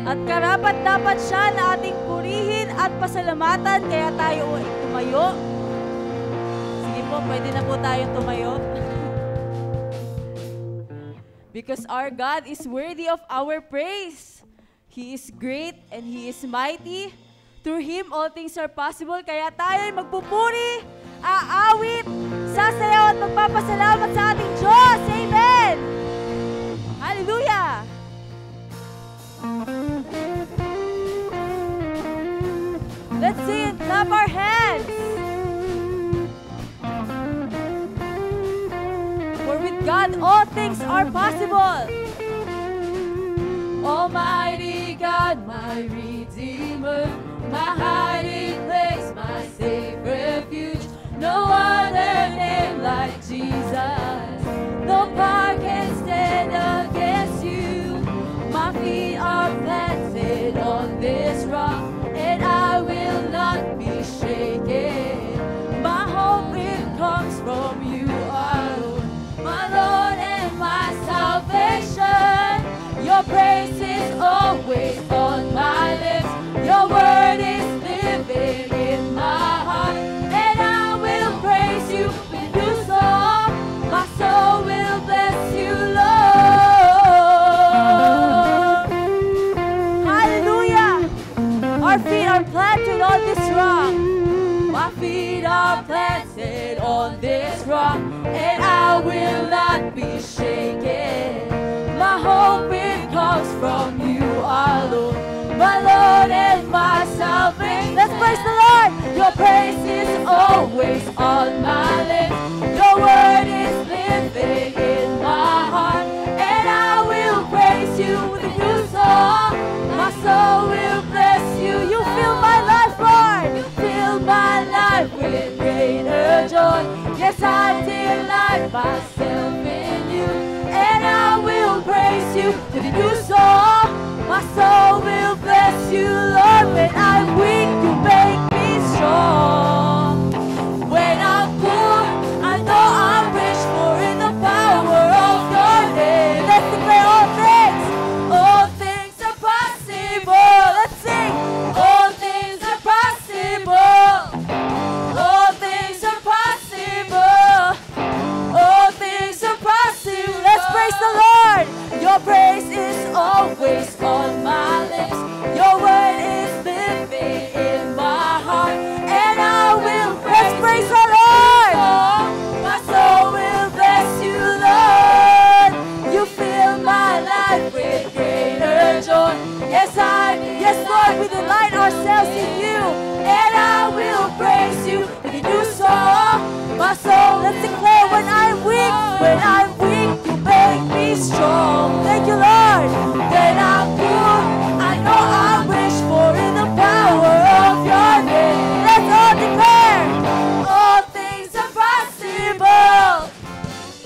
At karapat-dapat siya na ating purihin at pasalamatan, kaya tayo ay tumayo. Sige po, pwede na po tayong tumayo. Because our God is worthy of our praise. He is great and He is mighty. Through Him, all things are possible. Kaya tayo ay magpupuri, aawit, sasayaw at magpapasalamat sa ating Diyos. Amen! Hallelujah! Let's sing, clap our hands. For with God, all things are possible. Almighty God, my Redeemer, my hiding place, my safe refuge. No other name like Jesus. No power can stand against you. My feet are planted on this rock, and I will not be shaken. My hope, it comes from you alone, my Lord and my salvation. Your praise is always on my lips. Your word is living in my heart, and I will praise you with new song. My soul will bless you, Lord. Hallelujah. Our feet are planted on this rock. My feet are planted on this rock, and I will not be shaken. My hope, it comes from you alone, my Lord and my salvation. Let's praise the Lord. Your praise is always on my lips. Your word is living in my heart, and I will praise you with a new song. My soul will bless you. You fill my life, Lord. You fill my life with greater joy. Yes, I delight myself in you, and I will praise you with a new song. My soul will bless you, Lord. When I'm weak, you make me strong. When I'm poor, I know I'm rich, for in the power of your name. Let's declare all things. All things are possible. Let's sing. All things are possible. All things are possible. All things are possible. Let's praise the Lord. Your praise is always on my lips. Your word is living in my heart, and I will praise the Lord. My soul will bless you, Lord. You fill my life with greater joy. Yes, Lord, we delight ourselves in you, and I will praise you with a new song. My soul, let's declare, when I'm weak, you make me strong. Thank you, Lord. When I'm poor, I know I'm rich, for in the power of your name. Let's all declare, all things are possible.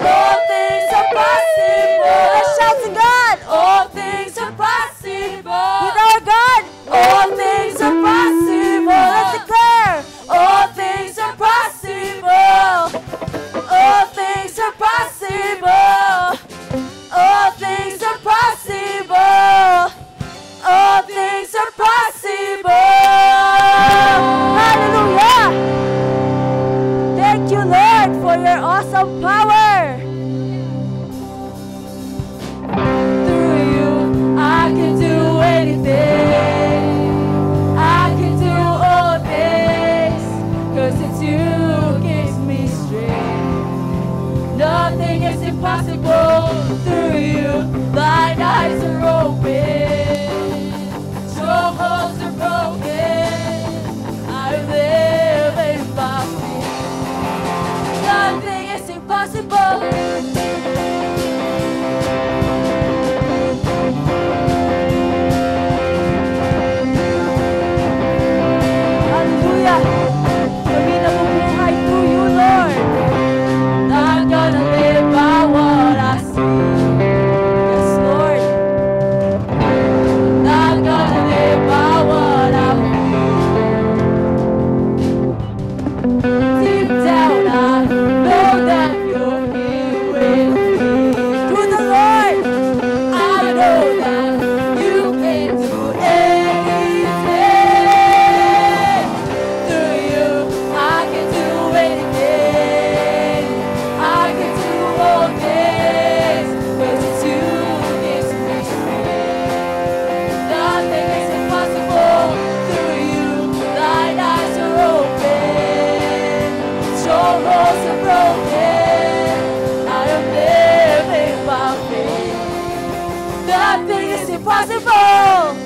All things are possible. Let's shout to God. All things are possible. With our God, all things are possible. Let's declare, all things are possible. All things are possible. nothing is impossible.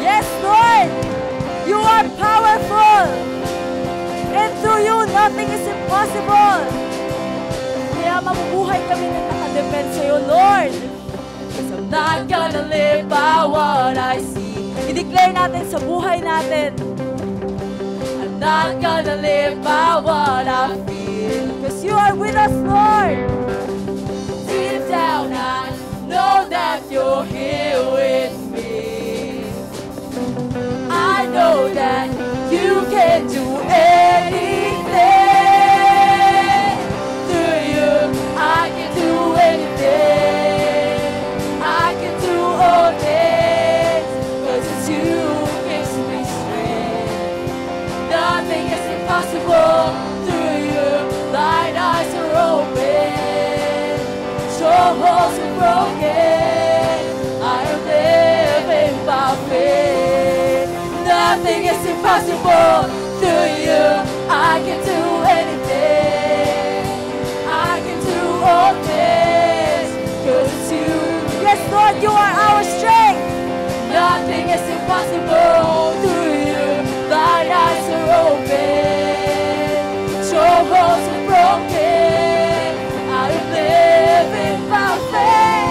Yes, Lord, you are powerful. And through you, nothing is impossible. Kaya mabubuhay kami na nakadepend sa'yo, Lord. Because I'm not gonna live by what I see. I-declare natin sa buhay natin. I'm not gonna live by what I feel. Because you are with us, Lord. Deep down, I know that you're here with me. I know that you can do anything. Through you, I can do anything. I can do all things, 'cause it's you who gives me strength. Nothing is impossible. Through you, thine eyes are open. Strongholds are broken. I am living by faith. Nothing is impossible. Through you, I can do anything. I can do all things, 'cause it's you. Yes, Lord, you are our strength. Nothing is impossible. Through you, thine eyes are open. Strongholds are broken. I am living by faith.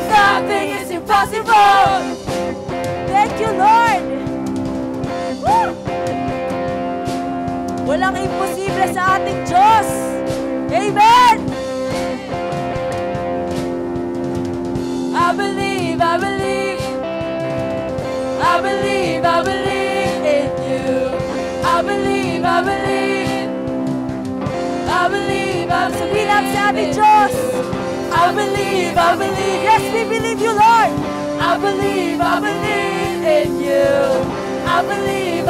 Nothing is impossible. Thank you, Lord. Woo! Walang imposible sa ating Diyos. Amen! I believe, I believe. I believe, I believe in you. I believe, I believe. I believe, I believe sa ating Diyos. I believe, I believe. Yes, we believe you, Lord. I believe in you. I believe,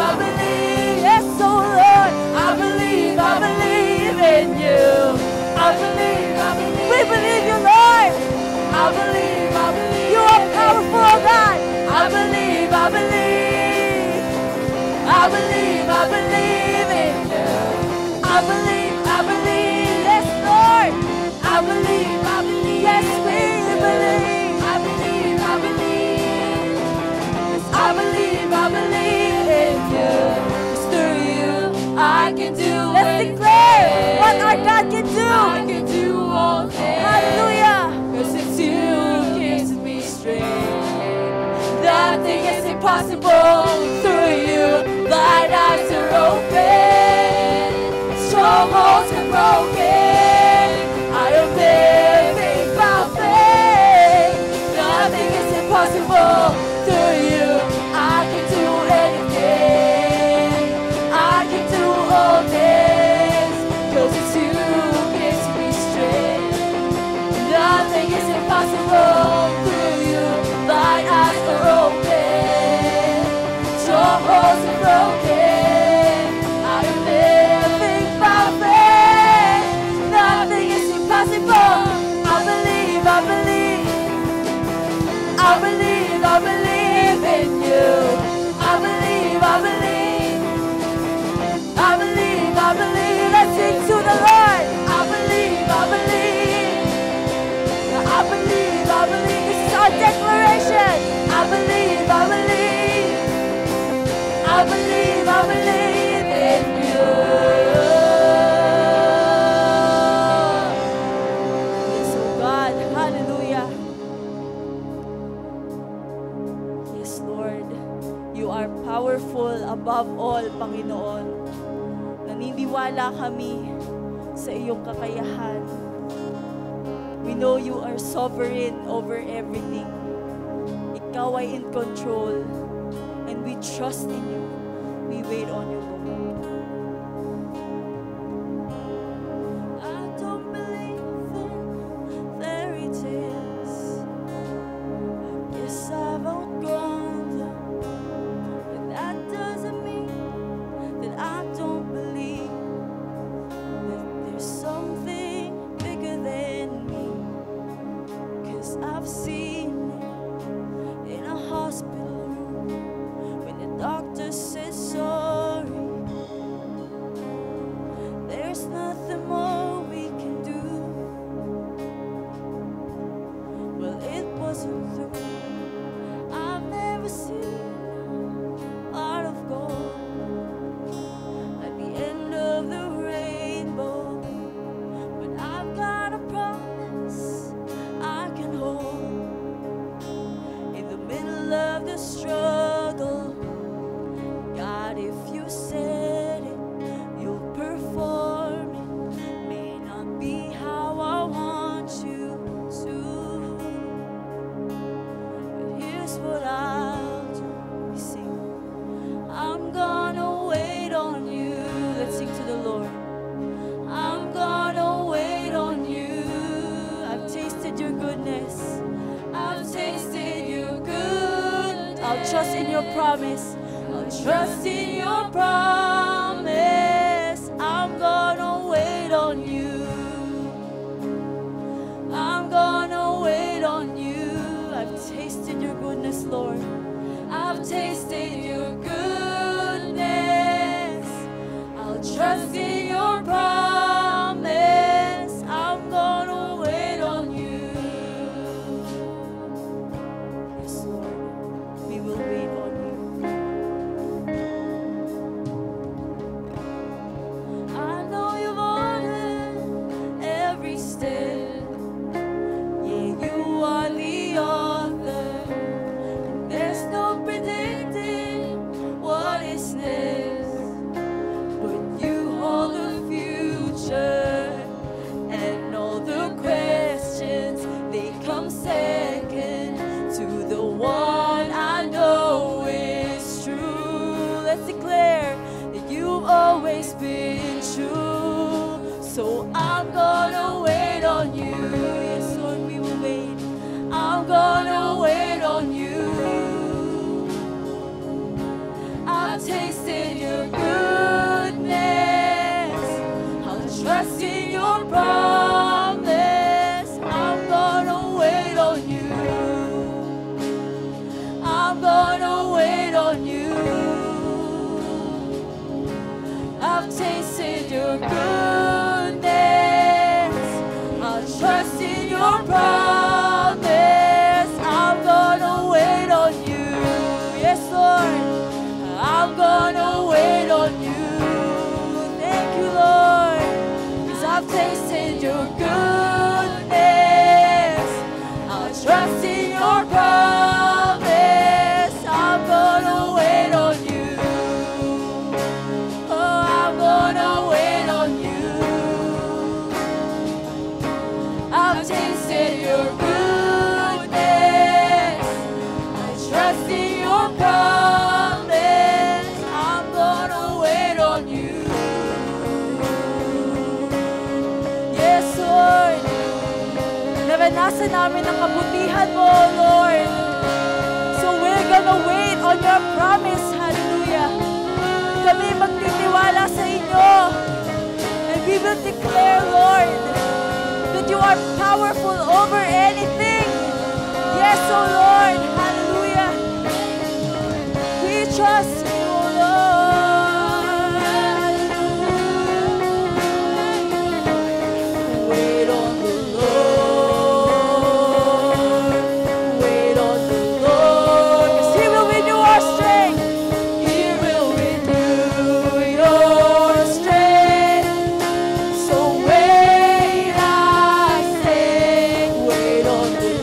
yes, oh Lord. I believe in you. I believe, we believe you, Lord. I believe, you are powerful, God. I believe, I believe in you. I believe, yes, Lord. I believe, yes, we believe. I believe, yes, I believe in you. It's through you I can do it. Let's declare what our God can do. I can do all things. Hallelujah. 'Cause it's you who gives me strength. Nothing is impossible. Through you, thine eyes are open. Strongholds are broken. I am living by faith. Nothing is impossible. Through you, I can do anything. I can do all things, 'cause it's you who gives me strength. Nothing is impossible. Through you, thine eyes are open. Strongholds are broken. I am living by faith. Nothing is impossible. I believe, I believe. I believe in you. I believe. I believe. Let's sing to the Lord. I believe. This is our declaration. I believe in you. Yes, oh God. Hallelujah. Yes, Lord. You are powerful above all, Panginoon. Naniniwala kami sa iyong kakayahan. We know you are sovereign over everything. Ikaw ay in control. And we trust in you. We wait on you, Lord. I don't believe in fairy tales. I guess I've outgrown them. But that doesn't mean that I don't believe that there's something bigger than me. 'Cause I've seen it in a hospital room when the doctor says sorry. There's nothing more we can do. Well, it was goodness. I've tasted your goodness. I'll trust in your promise. I'll trust in your promise. I'm gonna wait on you. I'm gonna wait on you. I've tasted your goodness, Lord. I've tasted your goodness. I'll trust in your promise. I'm gonna wait on you. Yes, Lord, we will wait on you. I know you've ordered every step. Yeah, you are the author. And there's no predicting what is next. But you hold the future. And all the questions, they come second to the one I know is true. Let's declare that you've always been true. So I'm gonna wait on you. Yes, Lord, we will wait. I'm gonna wait on you. I've tasted your goodness. I'll trust in your promise. I'm gonna wait on you. I'm gonna wait on you. I've tasted your goodness. I'll trust in your promise. I'm gonna wait on you. Yes, Lord. I'm gonna wait on you. Thank you, Lord. 'Cause I've tasted your goodness. I'll trust in your promise. I'm gonna wait on you. Oh, I'm gonna wait on you. I've tasted your goodness. I trust in your promise. I'm gonna wait on you. Yes, Lord. Naranasan namin ang kabutihan mo, Lord. So we're gonna wait on your promise. Hallelujah. Kami magtitiwala sa inyo. And we will declare, Lord, that you are powerful over anything. Yes, oh Lord. Hallelujah. We trust you, oh Lord. Wait on the Lord. Wait on the Lord. 'Cause He will renew our strength. He will renew your strength. So wait, I say, wait on the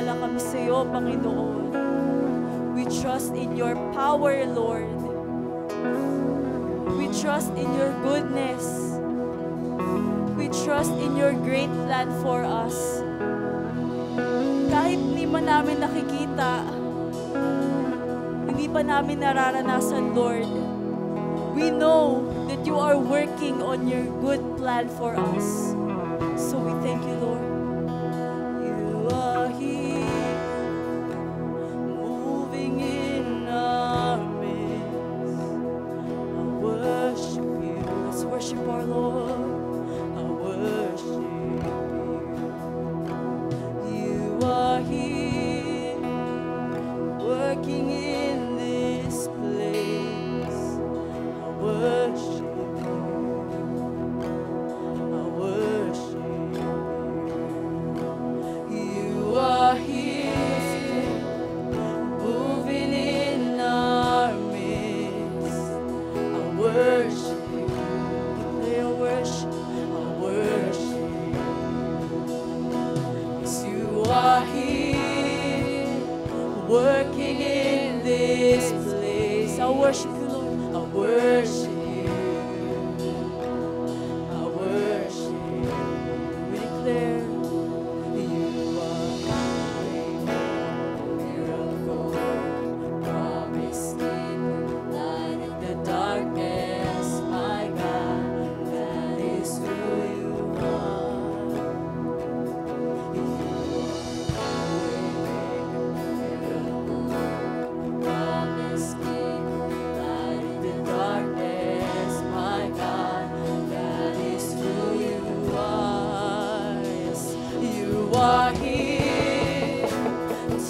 nagtitiwala kami sa iyo, Panginoon. We trust in your power, Lord. We trust in your goodness. We trust in your great plan for us. Kahit hindi man namin nakikita, hindi pa namin nararanasan, Lord, we know that you are working on your good plan for us. So we thank you, Lord. You are here, moving in our midst. I worship you. Let's worship our Lord. I worship you. You are here, working in this place. I worship you. I worship you. You are here, moving in our midst. I worship you. Declare worship. I worship you. Yes, you are here, working in this place. I worship you, Lord. I worship you. I worship you. We declare you are miracle, promise keeper, light in the darkness. My God, that is who you are. You promise keeper, light in the darkness. My God, that is who you are. Yes, you are here,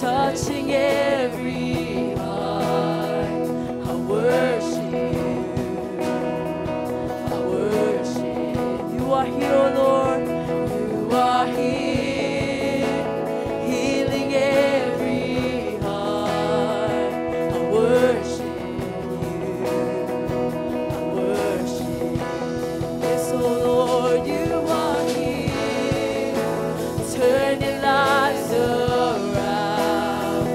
touching every heart. I worship you. I worship. You are here, oh Lord. You are here, healing every heart. I worship you. I worship. Yes, oh Lord, you are here, turning lives around.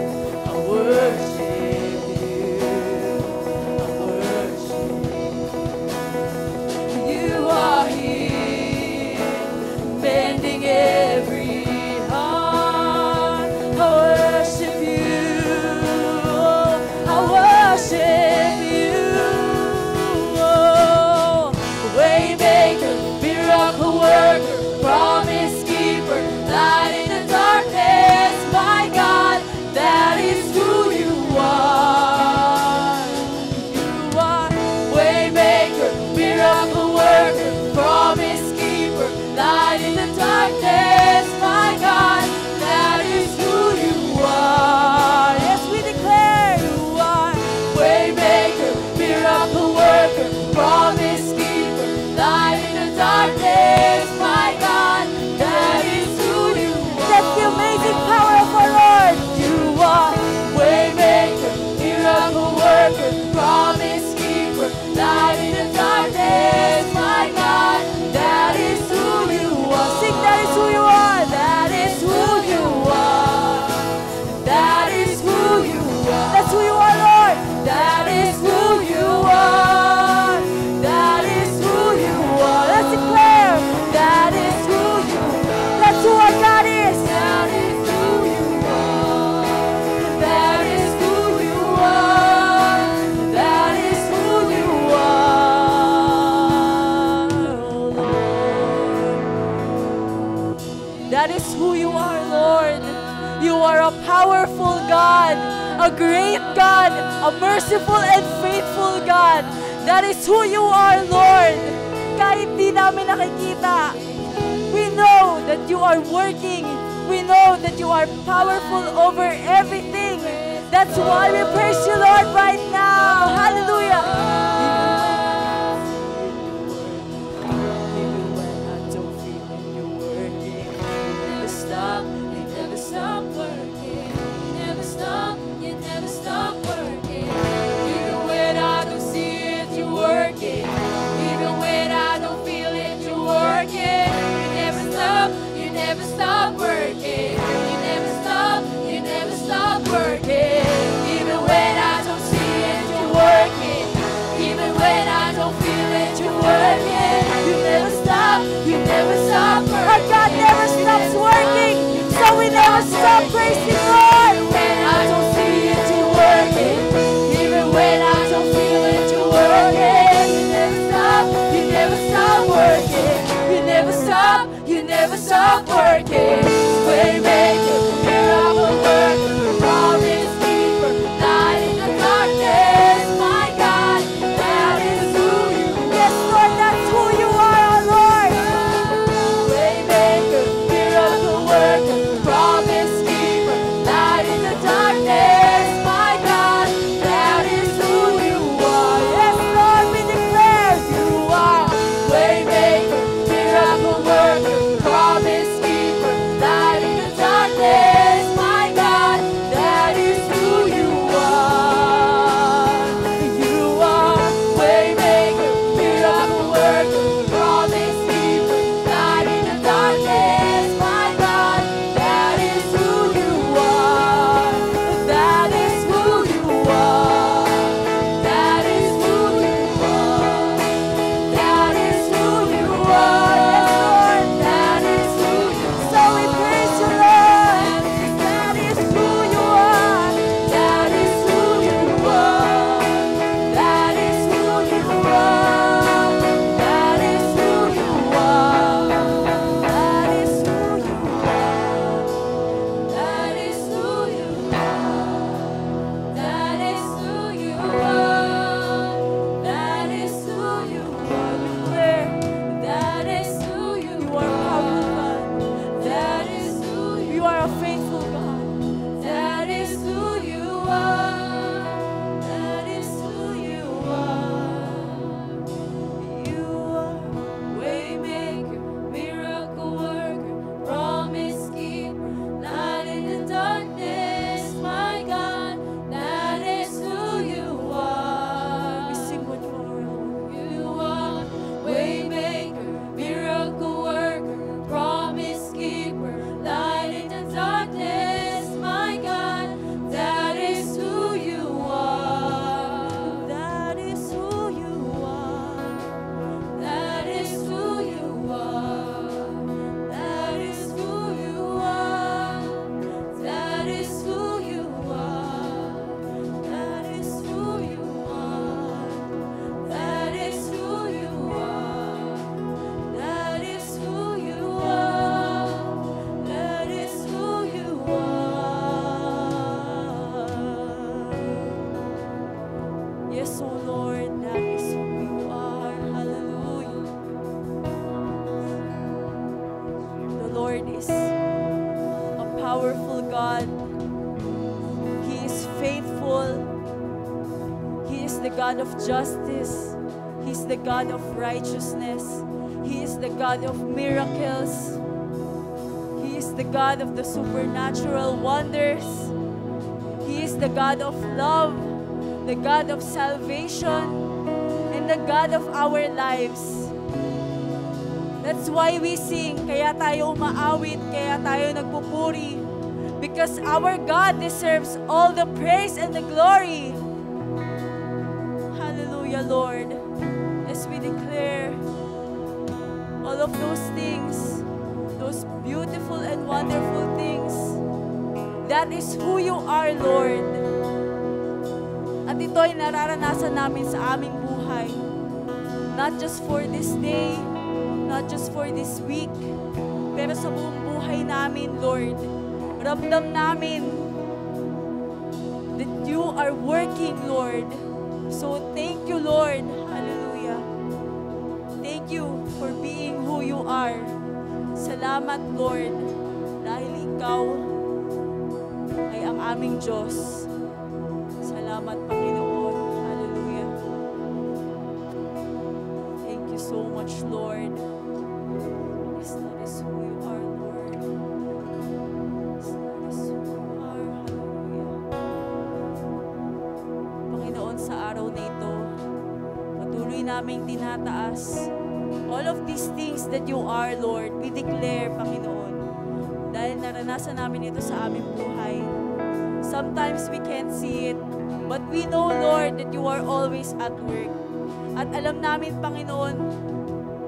I worship you. I worship you. You are here, mending every heart. I worship you. I worship you. Oh, Waymaker, miracle worker, promise keeper, light in the darkness. My God, that is who you are. You are Waymaker, miracle worker, promise keeper, light in the darkness. My God, that is who you are. Yes, we declare you are Waymaker, miracle worker, promise keeper, light in the darkness. My God, that is who you are. That's the amazing power of our Lord. You are Waymaker, miracle worker, promise keeper, light in the darkness. My God, that is who you are. Sing, that is who you are. That is who you are. That is who you are. That's who you are, Lord. That is who you are. That is who you are. Let's declare. That is who you are. That's who our God is. That is who you are. That is who you are. That is who you are, oh Lord. That is who you are, Lord. You are a powerful God, a great God, a merciful and faithful God. That is who you are, Lord. Kahit di namin nakikita, we know that you are working. We know that you are powerful over everything. That's why we praise you, Lord, right now. Hallelujah. Even when I don't feel it, you're working. You never stop, you never stop working. You never stop, you never stop working. Even when I don't see it, you're working. Even when I don't feel it, you're working. You never stop working. You never stop, stop, you never stop working. Waymaker, miracle worker, promise keeper, light in the darkness, my God, that is who you are. Yes, Lord, that's who you are, our Lord. Waymaker, miracle worker, promise keeper, light in the darkness, my God, that is who you are. Yes, Lord, we declare you are. Waymaker, miracle worker, promise keeper, light in the darkness, my God, that is who you are. You are waymaker, miracle worker, promise keeper, light in the darkness, my God, that is who you are. That is who you are. That is who you are. That is who you are. Yes, Lord, that is who you are. So we praise you, Lord. That is who you are. That is who you are. That is who you are. That is who you are. That is who you are. That is who you are. That is who you are. That is who you are. Declare, that is who you are, powerful God. That is who you are, a faithful God. That is who you are. That is who you are. You are waymaker, miracle worker, promise keeper, light in the darkness, my God. That is who you are. We sing what you are. You are waymaker, miracle worker, promise keeper, light in the darkness, my God. That is who you are. That is who you are. That is who you are. That is who you are. That is who you are. That is who you are. That is who you are. That is who you are. That is who you are. Yes, oh Lord, that is who you are. Hallelujah. The Lord is a powerful God. He is faithful. He is the God of justice. He is the God of righteousness. He is the God of miracles. He is the God of the supernatural wonders. He is the God of love, the God of salvation, and the God of our lives. That's why we sing, kaya tayo umaawit, kaya tayo nagpupuri. Because our God deserves all the praise and the glory. Hallelujah, Lord. As we declare all of those things, those beautiful and wonderful things, that is who you are, Lord. At ito ay nararanasan namin sa aming buhay. Not just for this day, not just for this week, pero sa buong buhay namin, Lord. Ramdam namin that you are working, Lord. So thank you, Lord. Hallelujah. Thank you for being who you are. Salamat, Lord, dahil ikaw ay ang aming Diyos. Salamat, Panginoon. Hallelujah. Thank you so much, Lord. Yes, that is who you are, Lord. Yes, that is who you are. Hallelujah. Panginoon, sa araw na ito, patuloy naming tinataas all of these things that you are, Lord. We declare, Panginoon, dahil naranasan namin ito sa aming buhay. Sometimes we can't see it, but we know, Lord, that you are always at work. At alam namin, Panginoon,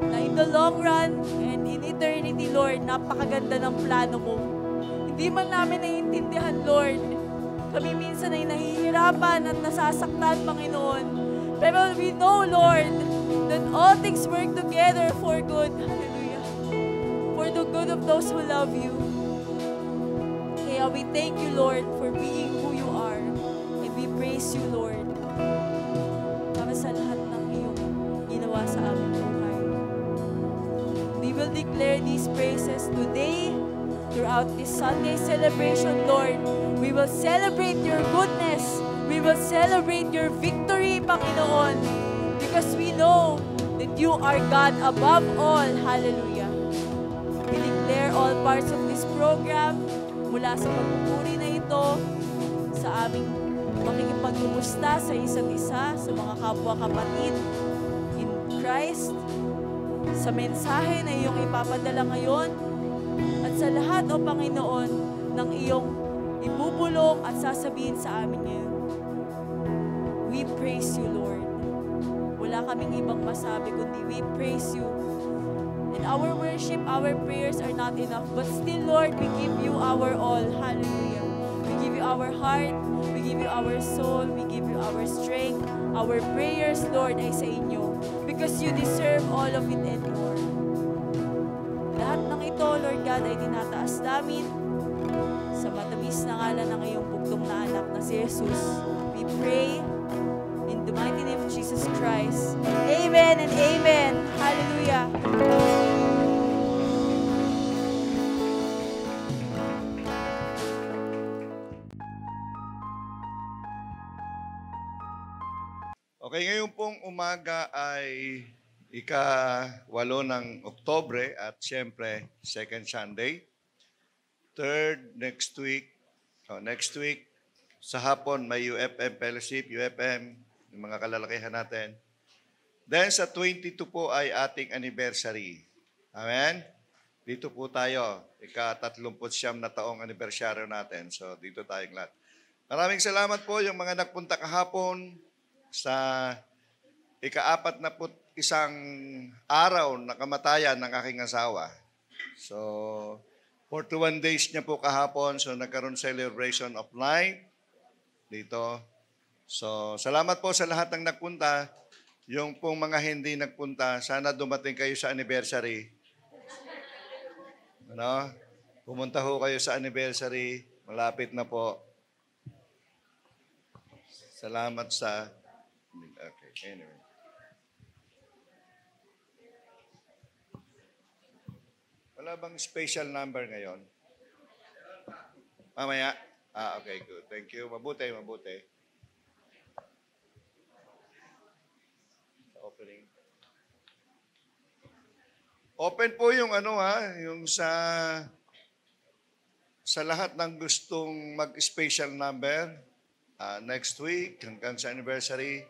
na in the long run and in eternity, Lord, napakaganda ng plano mo. Hindi man namin naiintindihan, Lord. Kami minsan ay nahihirapan at nasasaktan, Panginoon. Pero we know, Lord, that all things work together for good. Hallelujah. multitude of those who love you. Kaya we thank you, Lord, for being who you are. And we praise you, Lord, para sa lahat ng iyong ginawa sa aming buhay. We will declare these praises today, throughout this Sunday celebration, Lord. We will celebrate your goodness. We will celebrate your victory, Panginoon, because we know that you are God above all. Hallelujah. We declare all parts of this program, mula sa pagpupuri na ito, sa aming makikipagkumusta sa isa't isa, sa mga kapwa-kapatid in Christ, sa mensahe na iyong ipapadala ngayon, at sa lahat, O Panginoon, ng iyong ibubulong at sasabihin sa amin ngayon. We praise you, Lord. Wala kaming ibang masabi kundi we praise you. And our worship, our prayers are not enough. But still, Lord, we give you our all. Hallelujah. We give you our heart. We give you our soul. We give you our strength. Our prayers, Lord, ay sa inyo. Because you deserve all of it and more. Lahat ng ito, Lord God, ay tinataas namin sa matamis na ngalan ng iyong bugtong na anak na si Jesus. We pray in the mighty name of Jesus Christ. Amen and amen. Hallelujah. Okay, ngayon pong umaga ay ika-8 ng Oktubre at siyempre second Sunday. Third, next week sa hapon may UFM Fellowship, UFM, yung mga kalalakihan natin. Then sa 22 po ay ating anniversary. Amen? Dito po tayo, ika-39 na taong anibersaryo natin. So dito tayong lahat. Maraming salamat po yung mga nagpunta kahapon sa ika-41 araw na kamatayan ng aking asawa. So 41 days niya po kahapon, so nagkaroon celebration of life dito. So, salamat po sa lahat ng nagpunta. Yung pong mga hindi nagpunta, sana dumating kayo sa anniversary. Ano? Pumunta ho kayo sa anniversary. Malapit na po. Salamat sa... Okay, anyway. Wala bang special number ngayon? Mamaya? Okay, good. Thank you. Mabuti. Opening. Open po yung yung sa lahat ng gustong mag-special number next week hanggang sa anniversary.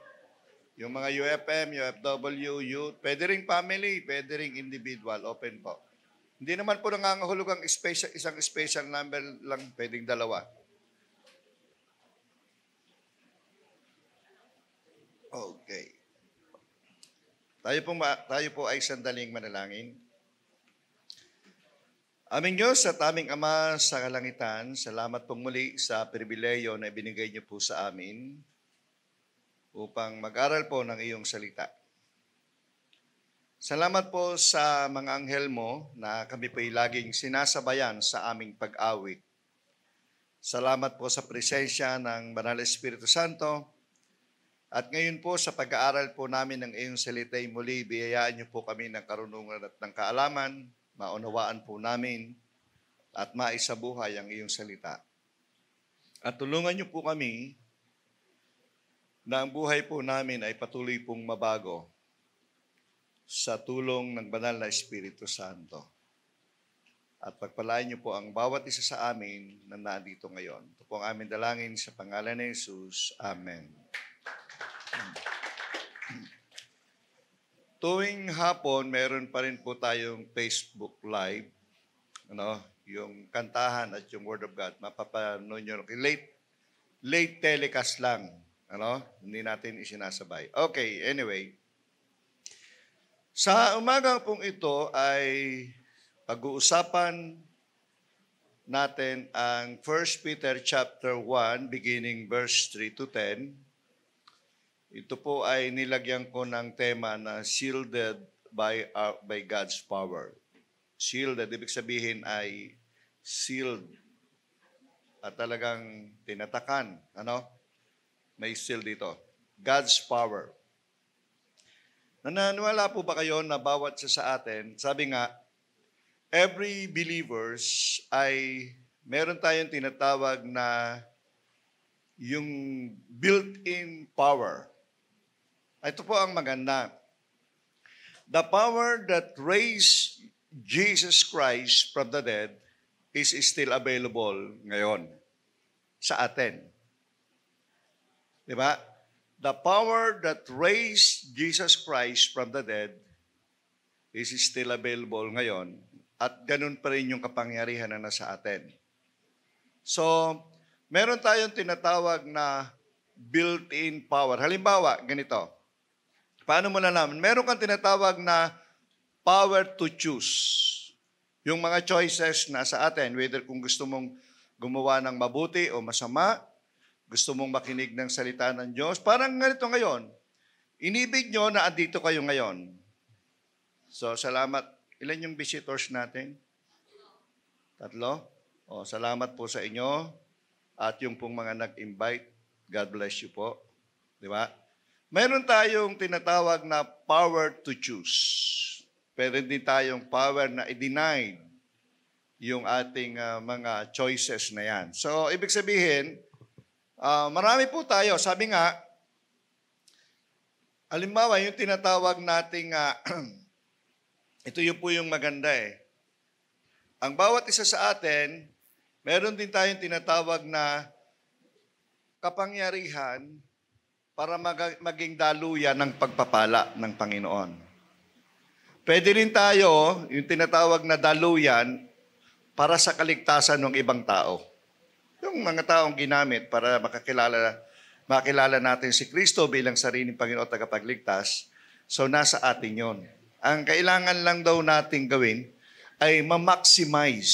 Yung mga UFM, UFW, youth, pwede ring family, pwede ring individual, open po. Hindi naman po nangangahulugang isang special number lang, pwedeng dalawa. Okay. Tayo po ay sandaling manalangin. Aming Diyos at aming Ama sa kalangitan, salamat pong muli sa pribileyo na ibinigay niyo po sa amin upang mag-aral po ng iyong salita. Salamat po sa mga anghel mo na kami po'y laging sinasabayan sa aming pag-awit. Salamat po sa presensya ng Banal na Espiritu Santo. At ngayon po sa pag-aaral po namin ng iyong salita'y muli, biyayaan niyo po kami ng karunungan at ng kaalaman, maunawaan po namin at maisabuhay ang iyong salita. At tulungan niyo po kami na ang buhay po namin ay patuloy pong mabago sa tulong ng Banal na Espiritu Santo. At pagpalain niyo po ang bawat isa sa amin na nandito ngayon. Ito po ang aming dalangin sa pangalan ni Jesus. Amen. Tuwing hapon, meron pa rin po tayong Facebook Live. Yung kantahan at yung Word of God. Mapapanood nyo. Late telecast lang. Hindi natin isinasabay. Okay, anyway. Sa umaga pong ito ay pag-uusapan natin ang 1 Peter chapter 1 beginning verse 3 to 10. Ito po ay nilagyan ko ng tema na shielded by God's power. Shielded, ibig sabihin ay sealed. At talagang tinatakan. Ano? May seal dito. God's power. Nananiwala po ba kayo na bawat isa sa atin, sabi nga, every believers ay meron tayong tinatawag na yung built-in power. Ito po ang maganda. The power that raised Jesus Christ from the dead is still available ngayon sa atin. Di ba? The power that raised Jesus Christ from the dead is still available ngayon at ganun pa rin yung kapangyarihan na nasa atin. So, meron tayong tinatawag na built-in power. Halimbawa, ganito. Paano mo nalaman? Meron kang tinatawag na power to choose. Yung mga choices na sa atin, whether kung gusto mong gumawa ng mabuti o masama, gusto mong makinig ng salita ng Diyos, parang ganito ngayon. Inibig nyo na andito kayo ngayon. So, salamat. Ilan yung visitors natin? 3? O, salamat po sa inyo. At yung pong mga nag-invite, God bless you po. Di ba? Mayroon tayong tinatawag na power to choose. Pero din tayong power na i-deny yung ating mga choices na yan. So, ibig sabihin, marami po tayo. Sabi nga, halimbawa, yung tinatawag nating, ito yung po yung maganda eh. Ang bawat isa sa atin, meron din tayong tinatawag na kapangyarihan para maging daluyan ng pagpapala ng Panginoon. Pwede rin tayo, yung tinatawag na daluyan, para sa kaligtasan ng ibang tao. Yung mga taong ginamit para makilala natin si Kristo bilang sariling Panginoon at tagapagligtas, so nasa atin yon. Ang kailangan lang daw nating gawin ay ma-maximize.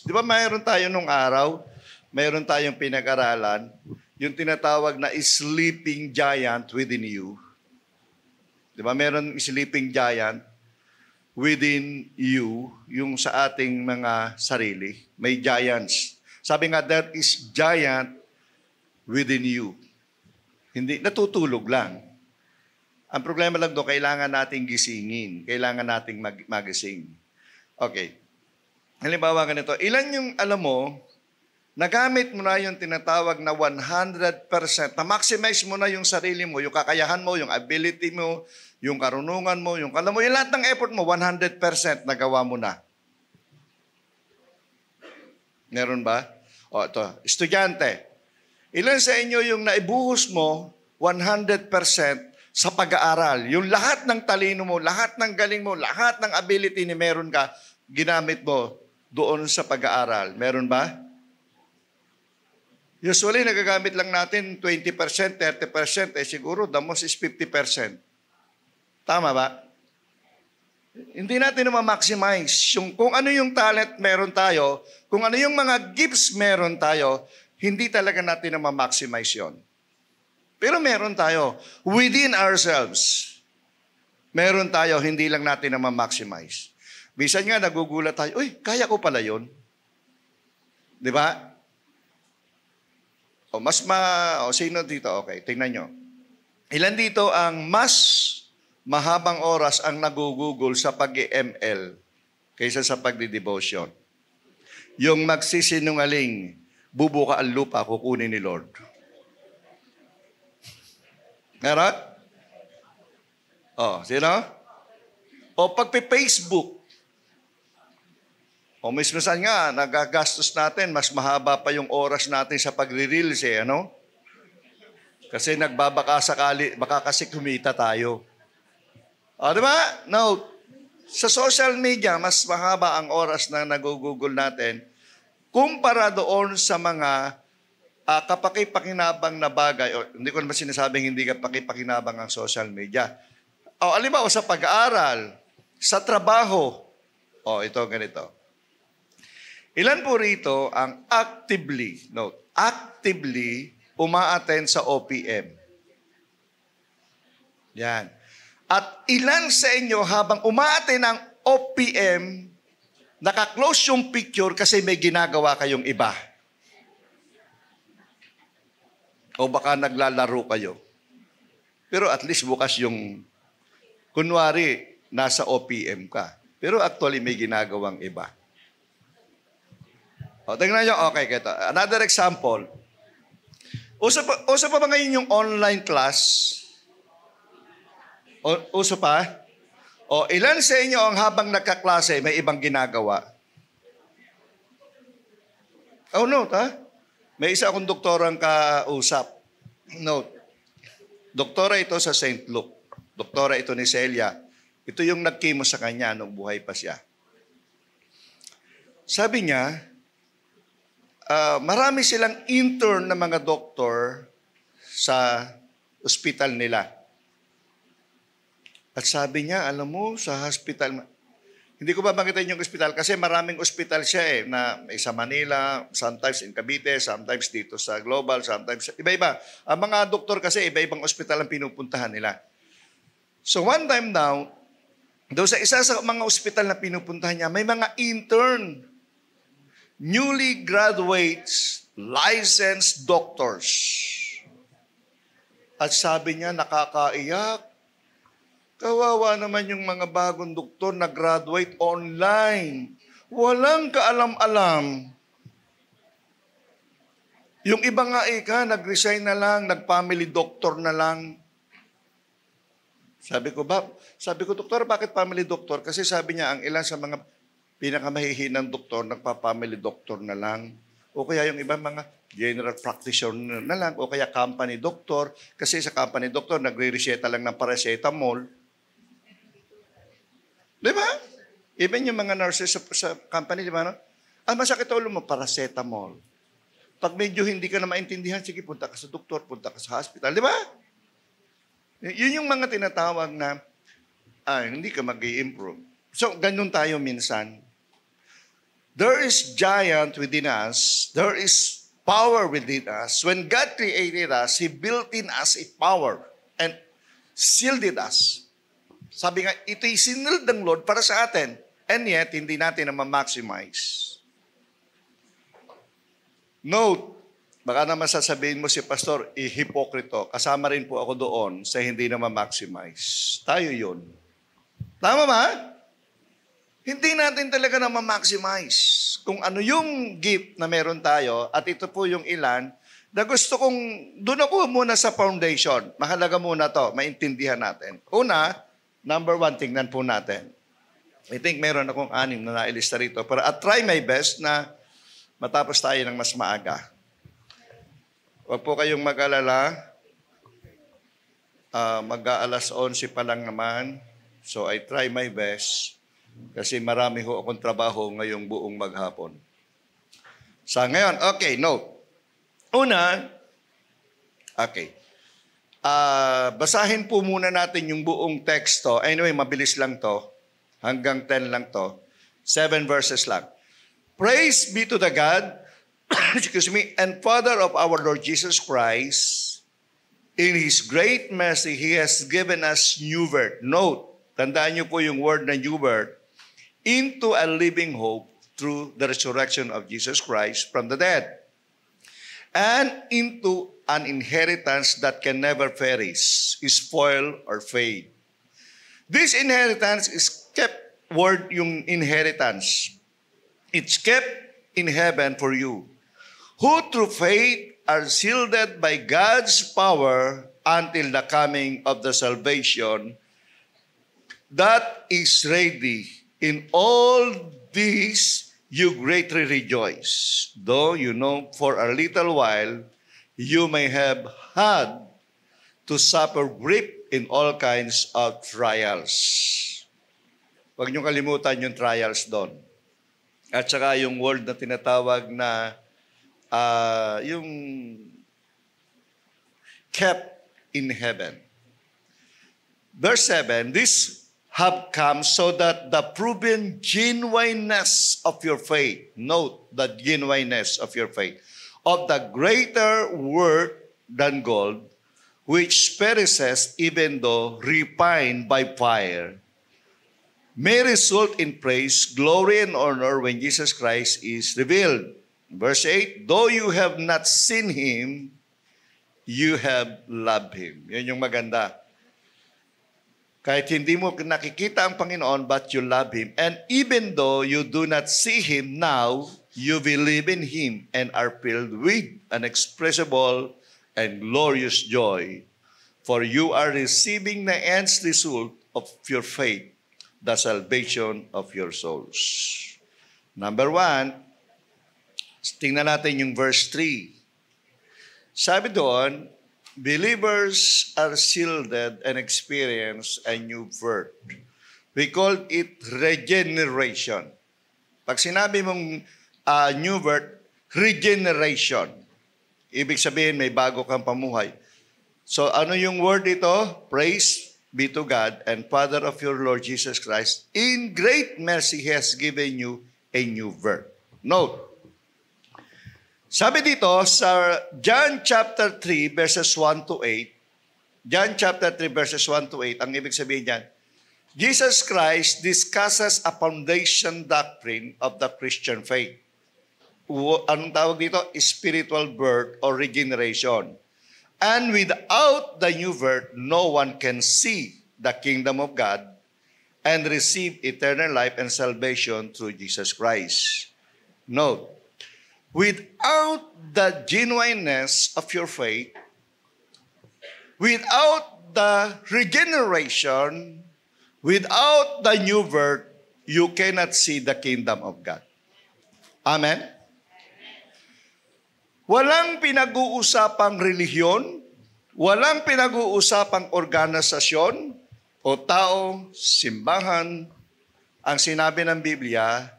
Di ba mayroon tayo nung araw, mayroon tayong pinag-aralan, yung tinatawag na sleeping giant within you. Di ba mayroon sleeping giant within you, yung sa ating mga sarili. May giants. Sabi nga, there is giant within you. Hindi, natutulog lang. Ang problema lang doon, kailangan nating gisingin. Kailangan nating magising. Okay. Halimbawa ganito, ilan yung alam mo, nagamit mo na yung tinatawag na 100%, na-maximize mo na yung sarili mo, yung kakayahan mo, yung ability mo, yung karunungan mo, yung alam mo, yung lahat ng effort mo, 100% nagawa mo na. Meron ba? O, ito, estudyante. Ilan sa inyo yung naibuhos mo 100% sa pag-aaral? Yung lahat ng talino mo, lahat ng galing mo, lahat ng ability ni meron ka, ginamit mo doon sa pag-aaral. Meron ba? Usually, nagagamit lang natin 20%, 30%. Siguro, the most is 50%. Tama ba? Hindi natin ma-maximize. Kung ano yung talent meron tayo, kung ano yung mga gifts meron tayo, hindi talaga natin ma-maximize yon. Pero meron tayo. Within ourselves, meron tayo, hindi lang natin ma-maximize. Bisan nga, nagugulat tayo, uy, kaya ko pala yun. Di ba? Sino dito? Okay, tingnan nyo. Ilan dito ang mas mahabang oras ang nagugugol sa pag-ML kaysa sa pagdi-devotion? Yung magsisinungaling, bubuka ang lupa, kukunin ni Lord. Meron? Sino? O pagpi-Facebook. O mismasan nga, nagagastos natin, mas mahaba pa yung oras natin sa pagre-reels ano? Kasi nagbabaka sakali, baka kasi kumita tayo. Di ba? Now, sa social media, mas mahaba ang oras na nagugugol natin kumpara doon sa mga kapaki-pakinabang na bagay. Hindi ko naman sinasabing hindi kapaki-pakinabang ang social media. Alimbawa, sa pag-aaral, sa trabaho. Ito, ganito. Ilan po rito ang actively uma-attend sa OPM? Yan. At ilan sa inyo habang uma-attend ng OPM, Naka-close yung picture kasi may ginagawa kayong iba. O baka naglalaro kayo. Pero at least bukas yung, kunwari, nasa OPM ka. Pero actually may ginagawang iba. O, tingnan nyo, okay, kito. Another example. Uso pa ba ngayon yung online class? Uso pa? O, ilan sa inyo ang habang nagkaklase may ibang ginagawa? Oh, note, ha? May isa akong doktorang kausap. Note. Doktora ito sa St. Luke. Doktora ito ni Celia. Ito yung nagkimo sa kanya nung buhay pa siya. Sabi niya, marami silang intern na mga doktor sa ospital nila. At sabi niya, alam mo, sa hospital, hindi ko ba makitain yung ospital kasi maraming ospital siya na sa Manila, sometimes in Cavite, sometimes dito sa Global, sometimes iba-iba. Ang mga doktor kasi iba-ibang ospital ang pinupuntahan nila. So one time daw, doon sa isa sa mga ospital na pinupuntahan niya, may mga intern, newly graduates, licensed doctors. At sabi niya, nakakaiyak. Kawawa naman yung mga bagong doktor na graduate online. Walang kaalam-alam. Yung iba nga nag-resign na lang, nag-family doctor na lang. Sabi ko, doktor, bakit family doctor? Kasi sabi niya, ang ilan sa mga pinakamahihinang doktor, nagpa-family doctor na lang. O kaya yung iba mga general practitioner na lang. O kaya company doctor. Kasi sa company doctor, nagre-reseta lang ng paracetamol. Di ba? Even yung mga nurses sa company, di ba? No? Masakit ulo mo, paracetamol. Pag medyo hindi ka na maintindihan, sige, punta ka sa doktor, punta ka sa hospital. Di ba? Yun yung mga tinatawag na hindi ka mag-i-improve. So, ganun tayo minsan. There is giant within us. There is power within us. When God created us, He built in us a power and sealed us. Sabi nga, ito'y siniled ng Lord para sa atin. And yet, hindi natin na ma-maximize. Note, baka naman sasabihin mo si Pastor, hipokrito. Kasama rin po ako doon sa hindi na ma-maximize. Tayo yun. Tama ba? Hindi natin talaga na ma-maximize. Kung ano yung gift na meron tayo, at ito po yung ilan, na gusto kong, doon ako muna sa foundation. Mahalaga muna to, maintindihan natin. Una, number one, tingnan po natin. I think meron akong 6 na nailista rito. Pero I'll try my best na matapos tayo ng mas maaga. Huwag po kayong mag-alala. Mag-aalas 11 pa lang naman. So I try my best. Kasi marami ho akong trabaho ngayong buong maghapon. Sa ngayon, okay, no. Una, okay. Basahin po muna natin yung buong teksto. Anyway, mabilis lang to. Hanggang 10 lang to. 7 verses lang. Praise be to the God, and Father of our Lord Jesus Christ. In His great mercy, He has given us new birth. Note, tandaan niyo po yung word na new birth. Into a living hope through the resurrection of Jesus Christ from the dead. And into an inheritance that can never perish, spoil, or fade. This inheritance is kept, word yung inheritance. It's kept in heaven for you, who through faith are shielded by God's power until the coming of the salvation that is ready. In all these you greatly rejoice, though you know for a little while you may have had to suffer grief in all kinds of trials. Huwag niyong kalimutan yung trials doon. At saka yung word na tinatawag na yung kept in heaven. Verse 7, this have come so that the proven genuineness of your faith, note the genuineness of your faith, of the greater worth than gold, which perishes even though refined by fire, may result in praise, glory, and honor when Jesus Christ is revealed. Verse 8, though you have not seen Him, you have loved Him. Yan yung maganda. Kahit hindi mo nakikita ang Panginoon, but you love Him. And even though you do not see Him now, you believe in Him and are filled with an inexpressible and glorious joy. For you are receiving the end result of your faith, the salvation of your souls. Number 1, tingnan natin yung verse 3. Sabi doon, believers are sealed and experience a new birth. We call it regeneration. Pag sinabi mong new birth, regeneration. Ibig sabihin may bago kang pamuhay. So ano yung word ito? Praise be to God and Father of your Lord Jesus Christ. In great mercy He has given you a new birth. Note, sabi dito sa John chapter 3 verses 1 to 8, John chapter 3 verses 1 to 8, ang ibig sabihin niyan, Jesus Christ discusses a foundation doctrine of the Christian faith. Anong tawag dito? Spiritual birth or regeneration. And without the new birth, no one can see the kingdom of God and receive eternal life and salvation through Jesus Christ. Note, without the genuineness of your faith, without the regeneration, without the new birth, you cannot see the kingdom of God. Amen? Walang pinag-uusapang relihiyon, walang pinag-uusapang organisasyon o tao, simbahan. Ang sinabi ng Biblia,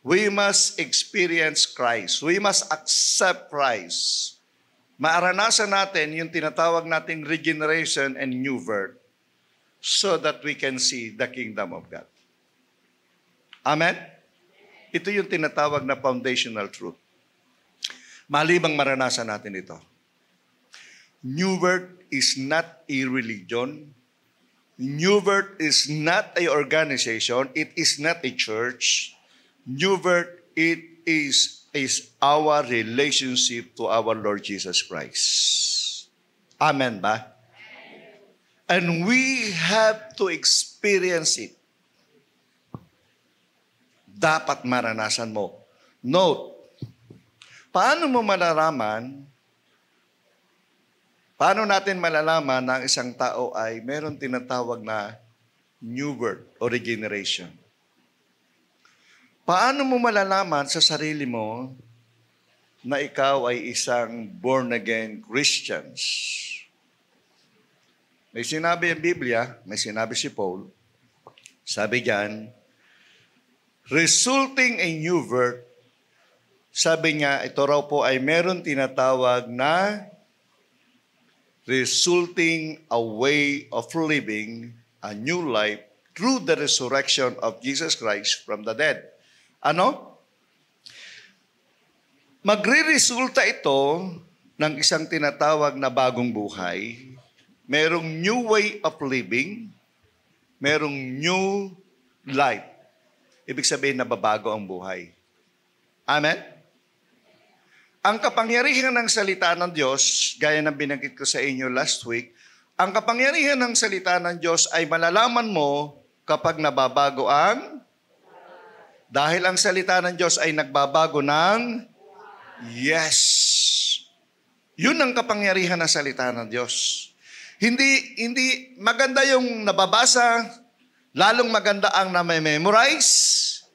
we must experience Christ. We must accept Christ. Maaranasan natin yung tinatawag nating regeneration and new birth so that we can see the kingdom of God. Amen? Ito yung tinatawag na foundational truth. Malibang maranasan natin ito. New birth is not a religion. New birth is not a organization. It is not a church. New birth, it is our relationship to our Lord Jesus Christ. Amen ba? And we have to experience it. Dapat maranasan mo. Note, paano natin malalaman na ang isang tao ay meron tinatawag na new birth o regeneration? Paano mo malalaman sa sarili mo na ikaw ay isang born-again Christians? May sinabi ang Biblia, may sinabi si Paul, sabi diyan, resulting a new birth, sabi niya, ito raw po ay meron tinatawag na resulting a way of living a new life through the resurrection of Jesus Christ from the dead. Ano? Magre-resulta ito ng isang tinatawag na bagong buhay. Merong new way of living. Merong new life. Ibig sabihin, nababago ang buhay. Amen? Ang kapangyarihan ng salita ng Diyos, gaya ng binanggit ko sa inyo last week, ang kapangyarihan ng salita ng Diyos ay malalaman mo kapag nababago ang dahil ang salita ng Diyos ay nagbabago ng yes. Yun ang kapangyarihan ng salita ng Diyos. Hindi maganda yung nababasa, lalong maganda ang na-memorize,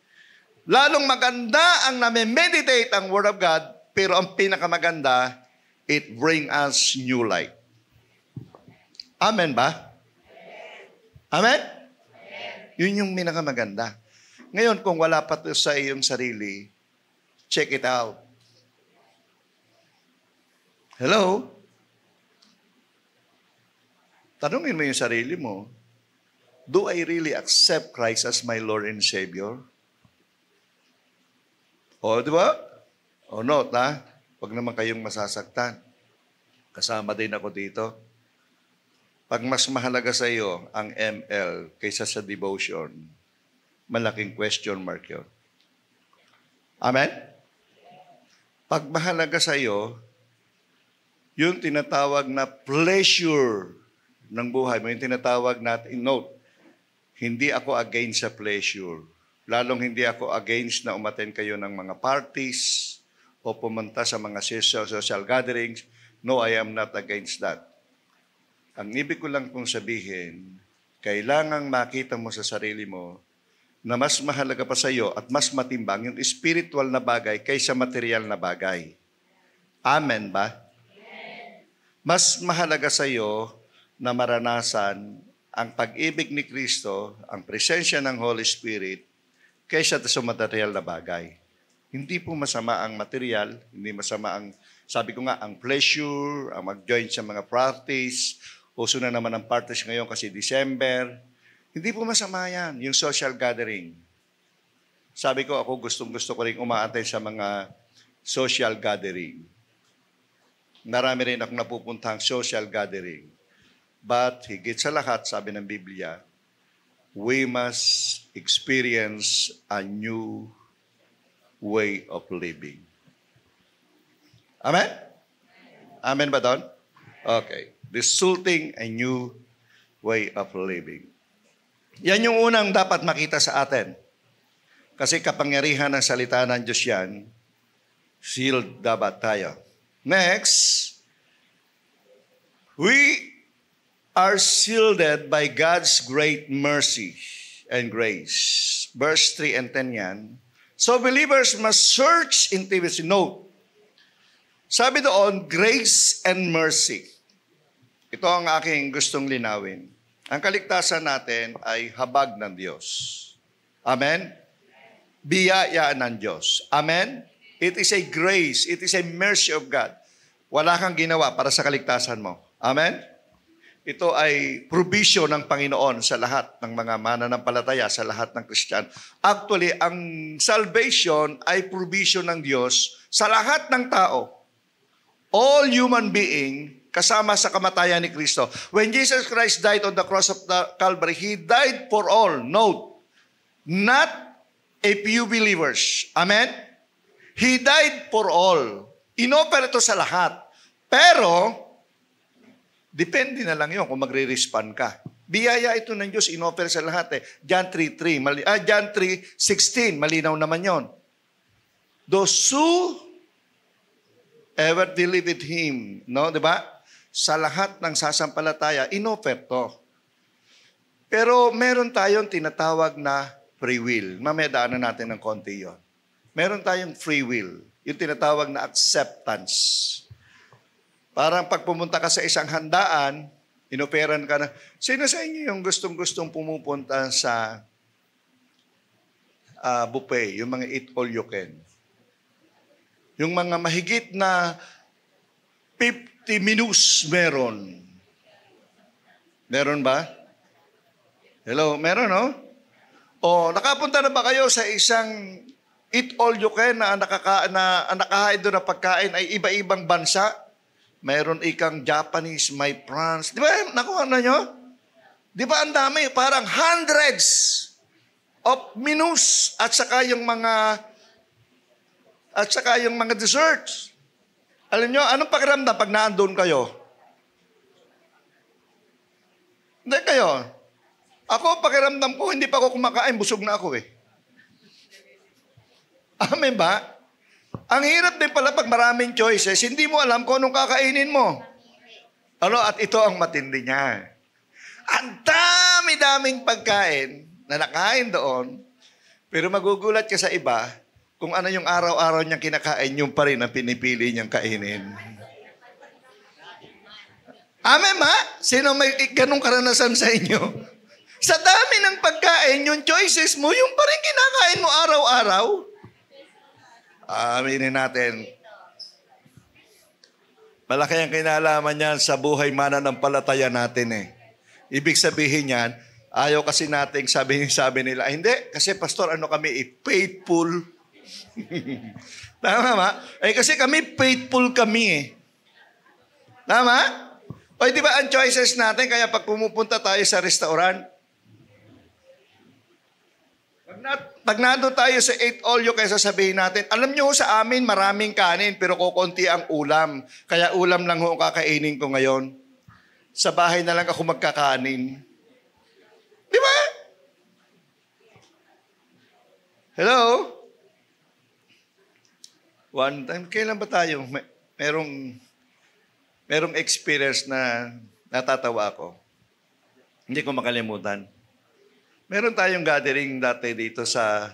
lalong maganda ang na-meditate ang Word of God, pero ang pinakamaganda, it bring us new life. Amen ba? Amen? Yun yung pinakamaganda. Ngayon, kung wala pa ito sa iyong sarili, check it out. Hello? Tanungin mo yung sarili mo, do I really accept Christ as my Lord and Savior? O, di ba? O, note na, huwag naman kayong masasaktan. Kasama din ako dito. Pag mas mahalaga sa iyo ang ML kaysa sa devotion, malaking question mark yun. Amen? Pag mahalaga sa iyo, yung tinatawag na pleasure ng buhay mo, yung tinatawag natin, note, hindi ako against sa pleasure. Lalong hindi ako against na umattend kayo ng mga parties o pumunta sa mga social gatherings. No, I am not against that. Ang ibig ko lang pong sabihin, kailangang makita mo sa sarili mo na mas mahalaga pa sa iyo at mas matimbang yung spiritual na bagay kaysa material na bagay. Amen ba? Mas mahalaga sa iyo na maranasan ang pag-ibig ni Kristo, ang presensya ng Holy Spirit, kaysa sa material na bagay. Hindi po masama ang material, hindi masama ang, sabi ko nga, ang pleasure, ang mag-join sa mga parties. Uso na naman ang parties ngayon kasi December. Hindi po masama yan, yung social gathering. Sabi ko, ako gustong-gusto ko rin umaatay sa mga social gathering. Marami rin akong napupuntang social gathering. But higit sa lahat, sabi ng Biblia, we must experience a new way of living. Amen? Amen ba doon? Okay. Resulting a new way of living. Yan yung unang dapat makita sa atin. Kasi kapangyarihan ng salita ng Diyos yan, sealed dapat tayo. Next, we are shielded by God's great mercy and grace. Verse 3 and 10 yan. So believers must search intimacy. Note, sabi doon, grace and mercy. Ito ang aking gustong linawin. Ang kaligtasan natin ay habag ng Diyos. Amen? Biyaya ng Diyos. Amen? It is a grace. It is a mercy of God. Wala kang ginawa para sa kaligtasan mo. Amen? Ito ay provision ng Panginoon sa lahat ng mga mananampalataya, sa lahat ng Christian. Actually, ang salvation ay provision ng Diyos sa lahat ng tao. All human being, kasama sa kamatayan ni Kristo. When Jesus Christ died on the cross of the Calvary, He died for all. Note, not a few believers. Amen? He died for all. Inoffer ito sa lahat. Pero, depende na lang yun kung magre-respond ka. Biyaya ito ng Diyos, inoffer sa lahat eh. John 3:16, malinaw naman yon. Those who ever believe in Him, no, di ba? Sa lahat ng sasampalataya, inoffer to. Pero meron tayong tinatawag na free will. Mamaya daanan natin ng konti yon. Meron tayong free will. Yung tinatawag na acceptance. Parang pag pumunta ka sa isang handaan, inoperan ka na, sino sa inyo yung gustong-gustong pumupunta sa buffet, yung mga eat all you can? Yung mga mahigit na 50 menus meron. Meron ba? Hello, meron, no? O, nakapunta na ba kayo sa isang eat all you can na nakahain doon na pagkain ay iba-ibang bansa? Mayroon ikang Japanese, may France. Di ba, nakuha na nyo? Di ba ang dami? Parang hundreds of menus at saka yung mga desserts. Alam nyo, anong pakiramdam pag naandun kayo? Hindi kayo. Ako, pakiramdam ko, hindi pa ako kumakain, busog na ako eh. Amen ba? Ang hirap din pala pag maraming choices, hindi mo alam kung anong kakainin mo. At ito ang matindi niya. Ang dami-daming pagkain na nakain doon, pero magugulat ka sa iba, kung ano yung araw-araw niyang kinakain, yung pa rin ang pinipili niyang kainin. Amen ba? Sino may ganong karanasan sa inyo? Sa dami ng pagkain, yung choices mo, yung pa rin kinakain mo araw-araw. Aminin natin. Malaki ang kinalaman niyan sa buhay mananampalataya natin eh. Ibig sabihin niyan, ayaw kasi nating sabi nila, hindi, kasi pastor, ano kami, faithful. Tama ba? Kasi kami, faithful kami eh. Tama? O di ba ang choices natin, kaya pag pumupunta tayo sa restaurant, pag nandun tayo sa 8 all you, kaya sasabihin natin, alam nyo sa amin maraming kanin pero kukunti ang ulam. Kaya ulam lang ho ang kakainin ko ngayon. Sa bahay na lang ako magkakanin. Di ba? Hello? One time, kailan ba tayo? Merong experience na natatawa ako. Hindi ko makalimutan. Meron tayong gathering dati dito sa,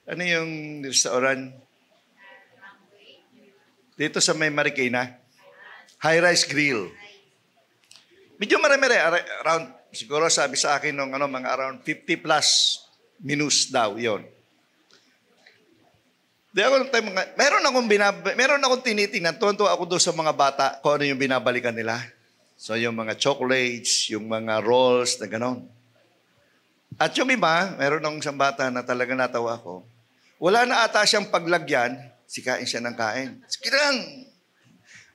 ano yung restaurant? Dito sa may Marikina. High Rise Grill. Medyo marami around, siguro sabi sa akin nung mga around 50 plus menus daw, yon. Meron akong tinitingnan, tuwan-tuwa ako doon sa mga bata kung ano yung binabalikan nila. So yung mga chocolates, yung mga rolls, na gano'n. At yung iba, meron akong isang bata na talaga natawa ko. Wala na ata siyang paglagyan, kain siya ng kain. Sige lang.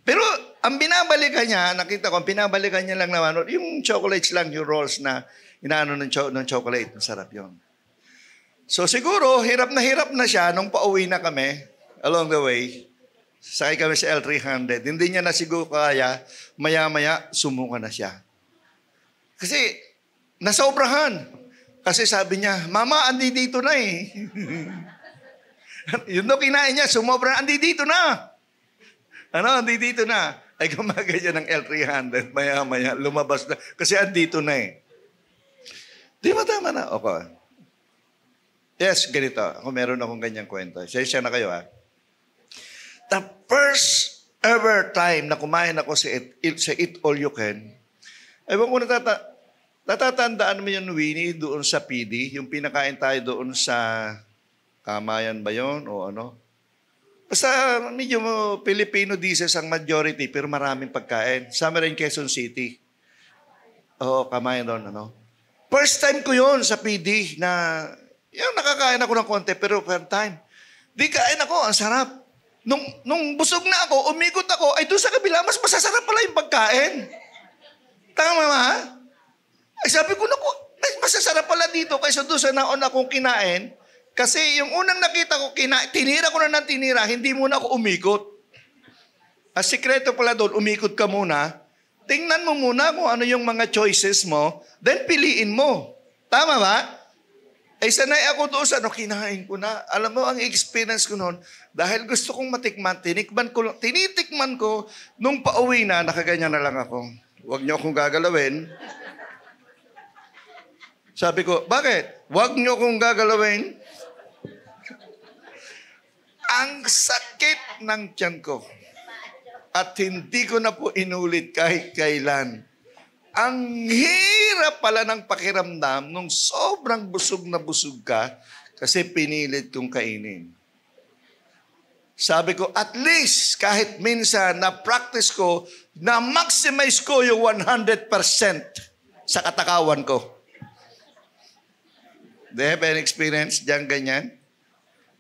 Pero ang binabalikan niya, nakita ko, ang binabalikan niya lang naman, yung chocolates lang, yung rolls na inaano ng chocolate. Masarap yun. So siguro, hirap na siya nung pauwi na kami, along the way, sakay kami sa L300. Hindi niya na siguro kaya, maya-maya, sumuka na siya. Kasi, nasobrahan. Kasi sabi niya, Mama, andi dito na eh. Yun daw kinain niya, sumobra, andi dito na. Andi dito na. Ay gumaganyan ng L300, maya-maya, lumabas na. Kasi andito na eh. Di ba tama na? Okay. Yes, ganito. Ako meron akong ganyang kwento. Siya na kayo ha. The first ever time na kumain ako sa Eat All You Can, ewan ko natatandaan mo yun, Winnie, doon sa PD, yung pinakain tayo doon sa Kamayan ba yun o ano? Basta medyo Filipino dishes ang majority pero maraming pagkain. Summer in Quezon City. Oo, Kamayan doon, ano? First time ko yun sa PD na yung nakakain ako ng konti, pero per time. Di kain ako, ang sarap. Nung busog na ako, umikot ako, ay doon sa kabila, mas masasarap pala yung pagkain. Tama ba? Ay sabi ko, naku, masasarap pala dito kaysa doon sa naon akong kinain. Kasi yung unang nakita ko, tinira ko na ng tinira, hindi muna ako umikot. Ang sikreto pala doon, umikot ka muna, tingnan mo muna kung ano yung mga choices mo, then piliin mo. Tama ba? Ay sanay ako doon sa kinain ko na. Alam mo, ang experience ko noon, dahil gusto kong matikman, tinitikman ko, nung pauwi na, nakaganyan na lang ako. Huwag niyo akong gagalawin. Sabi ko, bakit? Huwag niyo akong gagalawin. Ang sakit ng tiyan ko. At hindi ko na po inulit kahit kailan. Ang hirap pala ng pakiramdam nung sobrang busog na busog ka kasi pinilit kong kainin. Sabi ko, at least kahit minsan na-practice ko, na-maximize ko yung 100% sa katakawan ko. Do you have any experience dyan ganyan?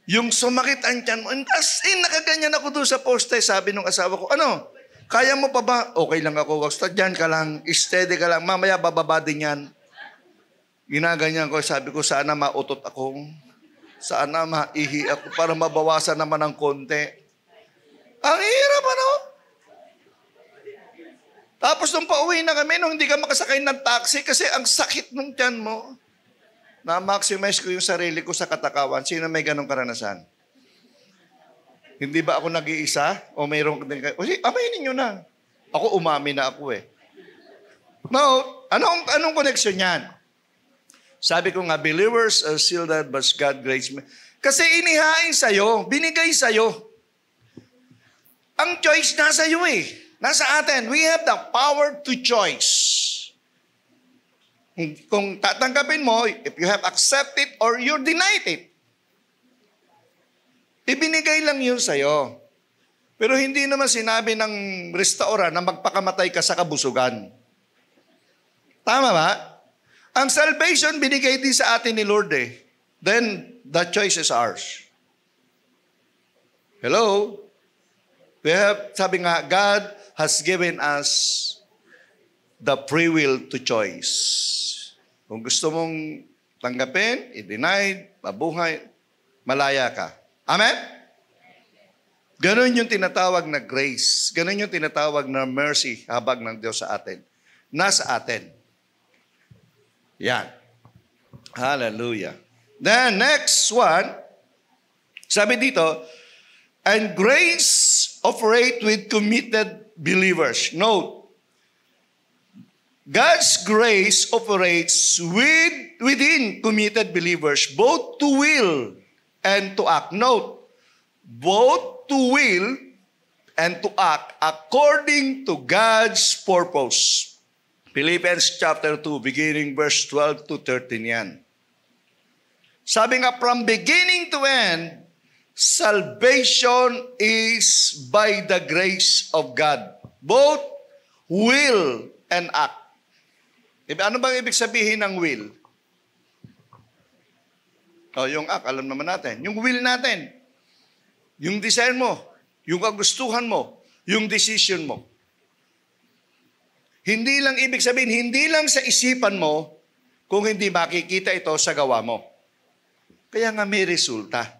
Yung sumakit ang tiyan mo, as in, nakaganyan ako doon sa poste, sabi nung asawa ko, ano? Kaya mo pa ba? Okay lang ako. Basta dyan ka lang. Steady ka lang. Mamaya bababa din yan. Ginaganyan ko. Sabi ko, sana mautot ako. Sana maihi ako para mabawasan naman ng konti. Ang hirap, ano? Tapos nung pauwi na kami, nung hindi ka makasakay ng taxi kasi ang sakit ng tiyan mo, na-maximize ko yung sarili ko sa katakawan. Sino may ganong karanasan? Hindi ba ako nag-iisa? O mayroon din kayo? Amayin ninyo na. Ako umami na ako eh. No, anong connection yan? Sabi ko nga, believers are sealed by God's grace. Kasi inihain sa'yo, binigay sa'yo. Ang choice nasa iyo eh. Nasa atin. We have the power to choice. Kung tatanggapin mo, if you have accepted or you denied it. Ibinigay lang yun sa'yo. Pero hindi naman sinabi ng restaurant na magpakamatay ka sa kabusugan. Tama ba? Ang salvation binigay din sa atin ni Lord eh. Then, the choice is ours. Hello? Sabi nga, God has given us the free will to choice. Kung gusto mong tanggapin, i-deny, mabuhay, malaya ka. Amen? Ganon yung tinatawag na grace. Ganon yung tinatawag na mercy habag ng Diyos sa atin. Nasa atin. Yan. Hallelujah. Then, next one, sabi dito, and grace operate with committed believers. Note, God's grace operates within committed believers, both to will and to act. Note, both to will and to act according to God's purpose. Philippians chapter 2, beginning verse 12 to 13 yan. Sabi nga, from beginning to end, salvation is by the grace of God. Both will and act. Ano bang ibig sabihin ng will? Yung act, alam naman natin. Yung will natin. Yung desire mo. Yung kagustuhan mo. Yung decision mo. Hindi lang ibig sabihin, hindi lang sa isipan mo kung hindi makikita ito sa gawa mo. Kaya nga may resulta.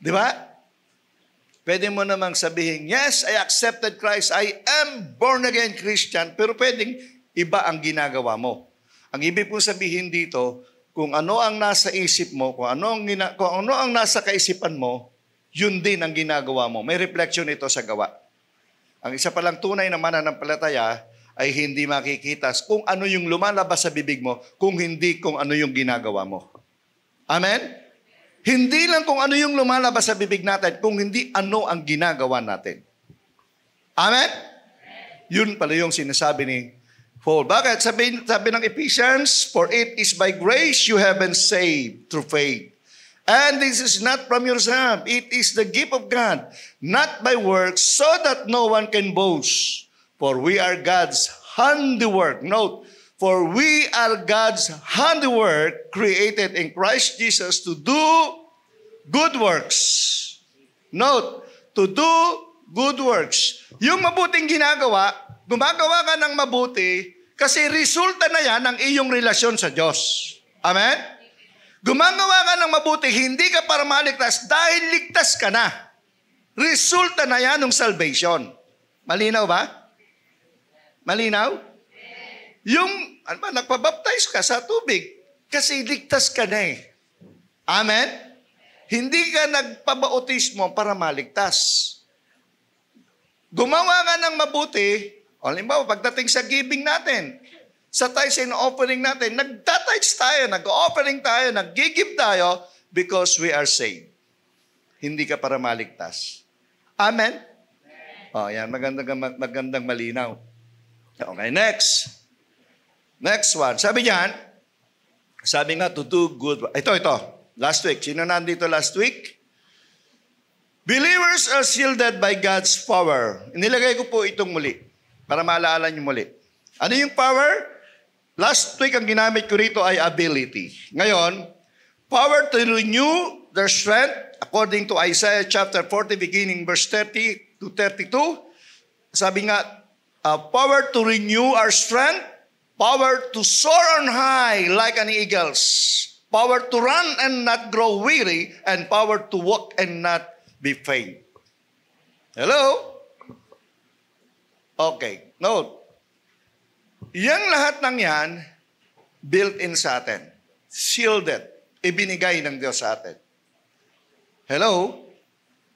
Di ba? Pwede mo namang sabihin, yes, I accepted Christ. I am born again Christian. Pero pwedeng iba ang ginagawa mo. Ang ibig pong sabihin dito, kung ano ang nasa isip mo, kung ano ang nasa kaisipan mo, yun din ang ginagawa mo. May reflection ito sa gawa. Ang isa palang tunay na mananampalataya ay hindi makikita kung ano yung lumalabas sa bibig mo, kung hindi kung ano yung ginagawa mo. Amen? Hindi lang kung ano yung lumalabas sa bibig natin, kung hindi ano ang ginagawa natin. Amen? Yun pala yung sinasabi ni Paul. Bakit? Sabi ng Ephesians, for it is by grace you have been saved through faith. And this is not from yourself. It is the gift of God, not by works, so that no one can boast. For we are God's handiwork. Note, for we are God's handiwork, created in Christ Jesus to do good works. Note, to do good works. Yung mabuting ginagawa, gumagawa ka ng mabuti, kasi resulta na yan ng iyong relasyon sa Diyos. Amen? Gumagawa ka ng mabuti, hindi ka para maligtas dahil ligtas ka na. Resulta na yan ng salvation. Malinaw ba? Malinaw? Yung, nagpabaptize ka sa tubig kasi ligtas ka na eh. Amen? Hindi ka nagpabautismo para maligtas. Gumawa ka ng mabuti, halimbawa, pagdating sa giving natin, sa tithes and offering natin, nagtatides tayo, nag-offering tayo, nag-give tayo because we are saved. Hindi ka para maligtas. Amen? Yan, magandang malinaw. Okay, next. Next one. Sabi nga, to do good. Ito. Last week. Sino nandito last week? Believers are shielded by God's power. Inilagay ko po itong muli para maalala niyo muli. Ano yung power? Last week, ang ginamit ko rito ay ability. Ngayon, power to renew their strength, according to Isaiah chapter 40, beginning verse 30 to 32. Sabi nga, power to renew our strength, power to soar on high like an eagle's, power to run and not grow weary, and power to walk and not be faint. Hello? Okay, note. Yang lahat ng yan, built-in sa atin. Shielded. Ibinigay ng Diyos sa atin. Hello?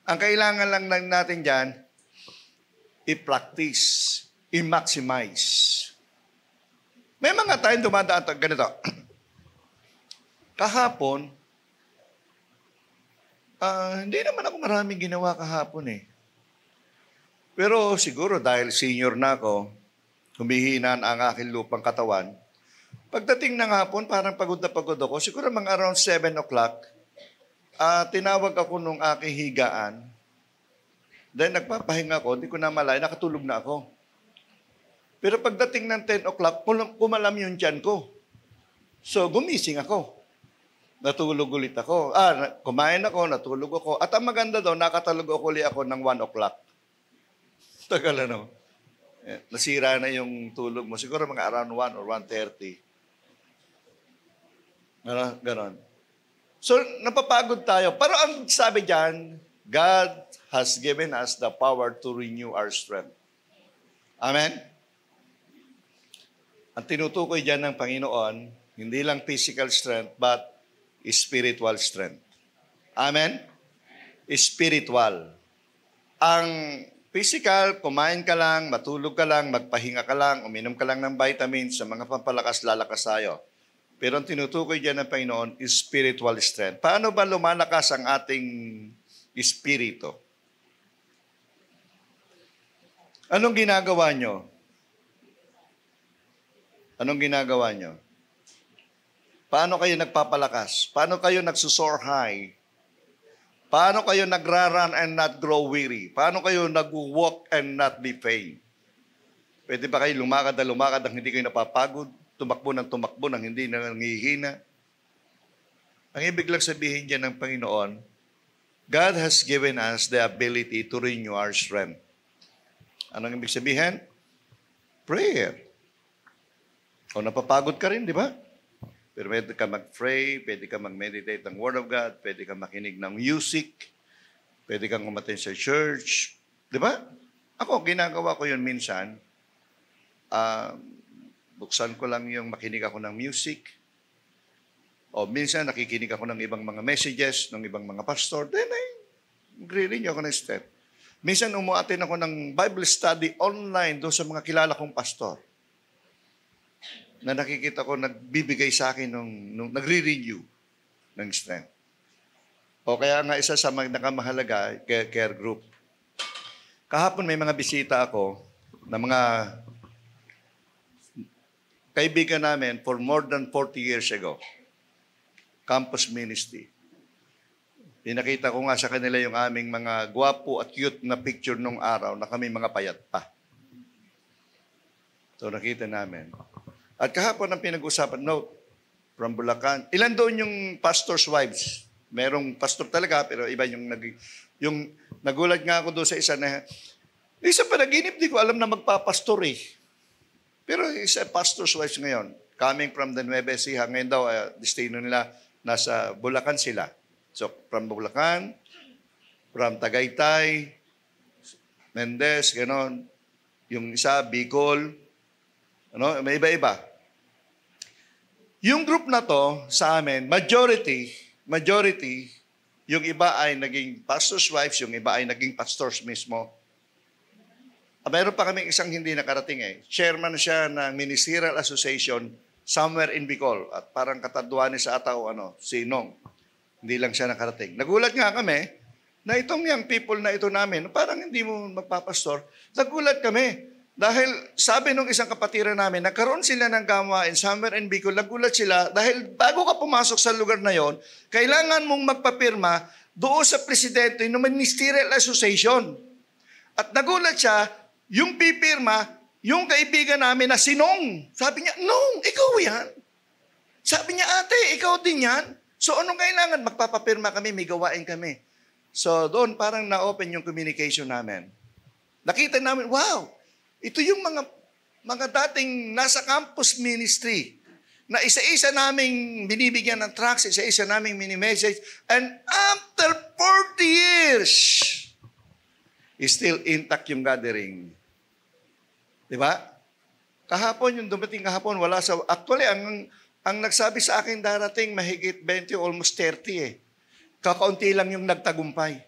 Ang kailangan lang natin dyan, i-practice, i-maximize. May mga tayong dumadaan ganito. Kahapon, hindi naman ako maraming ginawa kahapon eh. Pero siguro dahil senior na ako, humihinan ang aking lupang katawan. Pagdating ng hapon, parang pagod na pagod ako. Siguro mga around 7 o'clock, tinawag ako nung aking higaan. Then nagpapahinga ako, hindi ko na malay, nakatulog na ako. Pero pagdating ng 10 o'clock, kumalam yung tiyan ko. So gumising ako. Natulog ulit ako. Kumain ako, natulog ako. At ang maganda daw, nakatulog ulit ako ng 1 o'clock. Tagal ano. nasira na yung tulog mo. Siguro mga around 1 or 1:30. Ganon. So, napapagod tayo. Pero ang sabi diyan, God has given us the power to renew our strength. Amen? Ang tinutukoy diyan ng Panginoon, hindi lang physical strength, but spiritual strength. Amen? Spiritual. Ang physical, kumain ka lang, matulog ka lang, magpahinga ka lang, uminom ka lang ng vitamins, sa mga pampalakas, lalakas tayo. Pero ang tinutukoy diyan ng Panginoon is spiritual strength. Paano ba lumalakas ang ating espiritu? Anong ginagawa nyo? Anong ginagawa nyo? Paano kayo nagpapalakas? Paano kayo nagsusoar high? Paano kayo nagra-run and not grow weary? Paano kayo nag-walk and not be faint? Pwede ba kayo lumakad na lumakad ang hindi kayo napapagod? Tumakbo ng hindi nangihina? Ang ibig lang sabihin dyan ng Panginoon, God has given us the ability to renew our strength. Anong ibig sabihin? Prayer. O napapagod ka rin, di ba? Pero pwede ka mag-pray, pwede ka mag-meditate ng Word of God, pwede ka makinig ng music, pwede kang umattend sa church. Di ba? Ako, ginagawa ko yun minsan. Buksan ko lang yung makinig ako ng music. O minsan nakikinig ako ng ibang mga messages, ng ibang mga pastor. Then magre-renew ako ng step. Minsan umuattend ako ng Bible study online doon sa mga kilala kong pastor. Na nakikita ko nagbibigay sa akin nung nagre-renew ng strength. O kaya nga isa sa mga nakamahalaga, care group. Kahapon may mga bisita ako na mga kaibigan namin for more than 40 years ago. Campus ministry. Pinakita ko nga sa kanila yung aming mga gwapo at cute na picture nung araw na kami mga payat pa. So nakita namin. At kahapon ang pinag-usapan, note, from Bulacan. Ilan doon yung pastor's wives? Merong pastor talaga, pero iba yung nagulat nga ako doon sa isa na, isa panaginip, di ko alam na magpapastor eh. Pero isa pastor's wives ngayon, coming from the Nueva Ecija, ngayon daw, destino nila, nasa Bulacan sila. So, from Bulacan, from Tagaytay, Mendez, ganon. Yung isa, Bicol, ano, may iba-iba. Yung group na to, sa amin, majority, yung iba ay naging pastor's wives, yung iba ay naging pastors mismo. Mayroon pa kaming isang hindi nakarating eh. Chairman siya ng Ministerial Association somewhere in Bicol. At parang katadwa ni sa ataw, si Nong. Hindi lang siya nakarating. Nagulat nga kami na itong young people na ito namin, parang hindi mo magpapastor. Nagulat kami. Dahil sabi nung isang kapatiran namin, nagkaroon sila ng gawain somewhere in Bicol. Nagulat sila dahil bago ka pumasok sa lugar na yon, kailangan mong magpapirma doon sa presidente ng Ministerial Association. At nagulat siya, yung pipirma, yung kaibigan namin na si Nong. Sabi niya, Nong, ikaw yan. Sabi niya, ate, ikaw din yan. So anong kailangan? Magpapapirma kami, may gawain kami. So doon parang na-open yung communication namin. Nakita namin, wow, ito yung mga dating nasa campus ministry na isa-isa naming binibigyan ng tracts, isa-isa naming mini-message. And after 40 years, is still intact yung gathering. Di ba? Kahapon, yung dumating kahapon, wala sa... Actually, ang nagsabi sa akin darating, mahigit 20, almost 30 eh. Kakaunti lang yung nagtagumpay.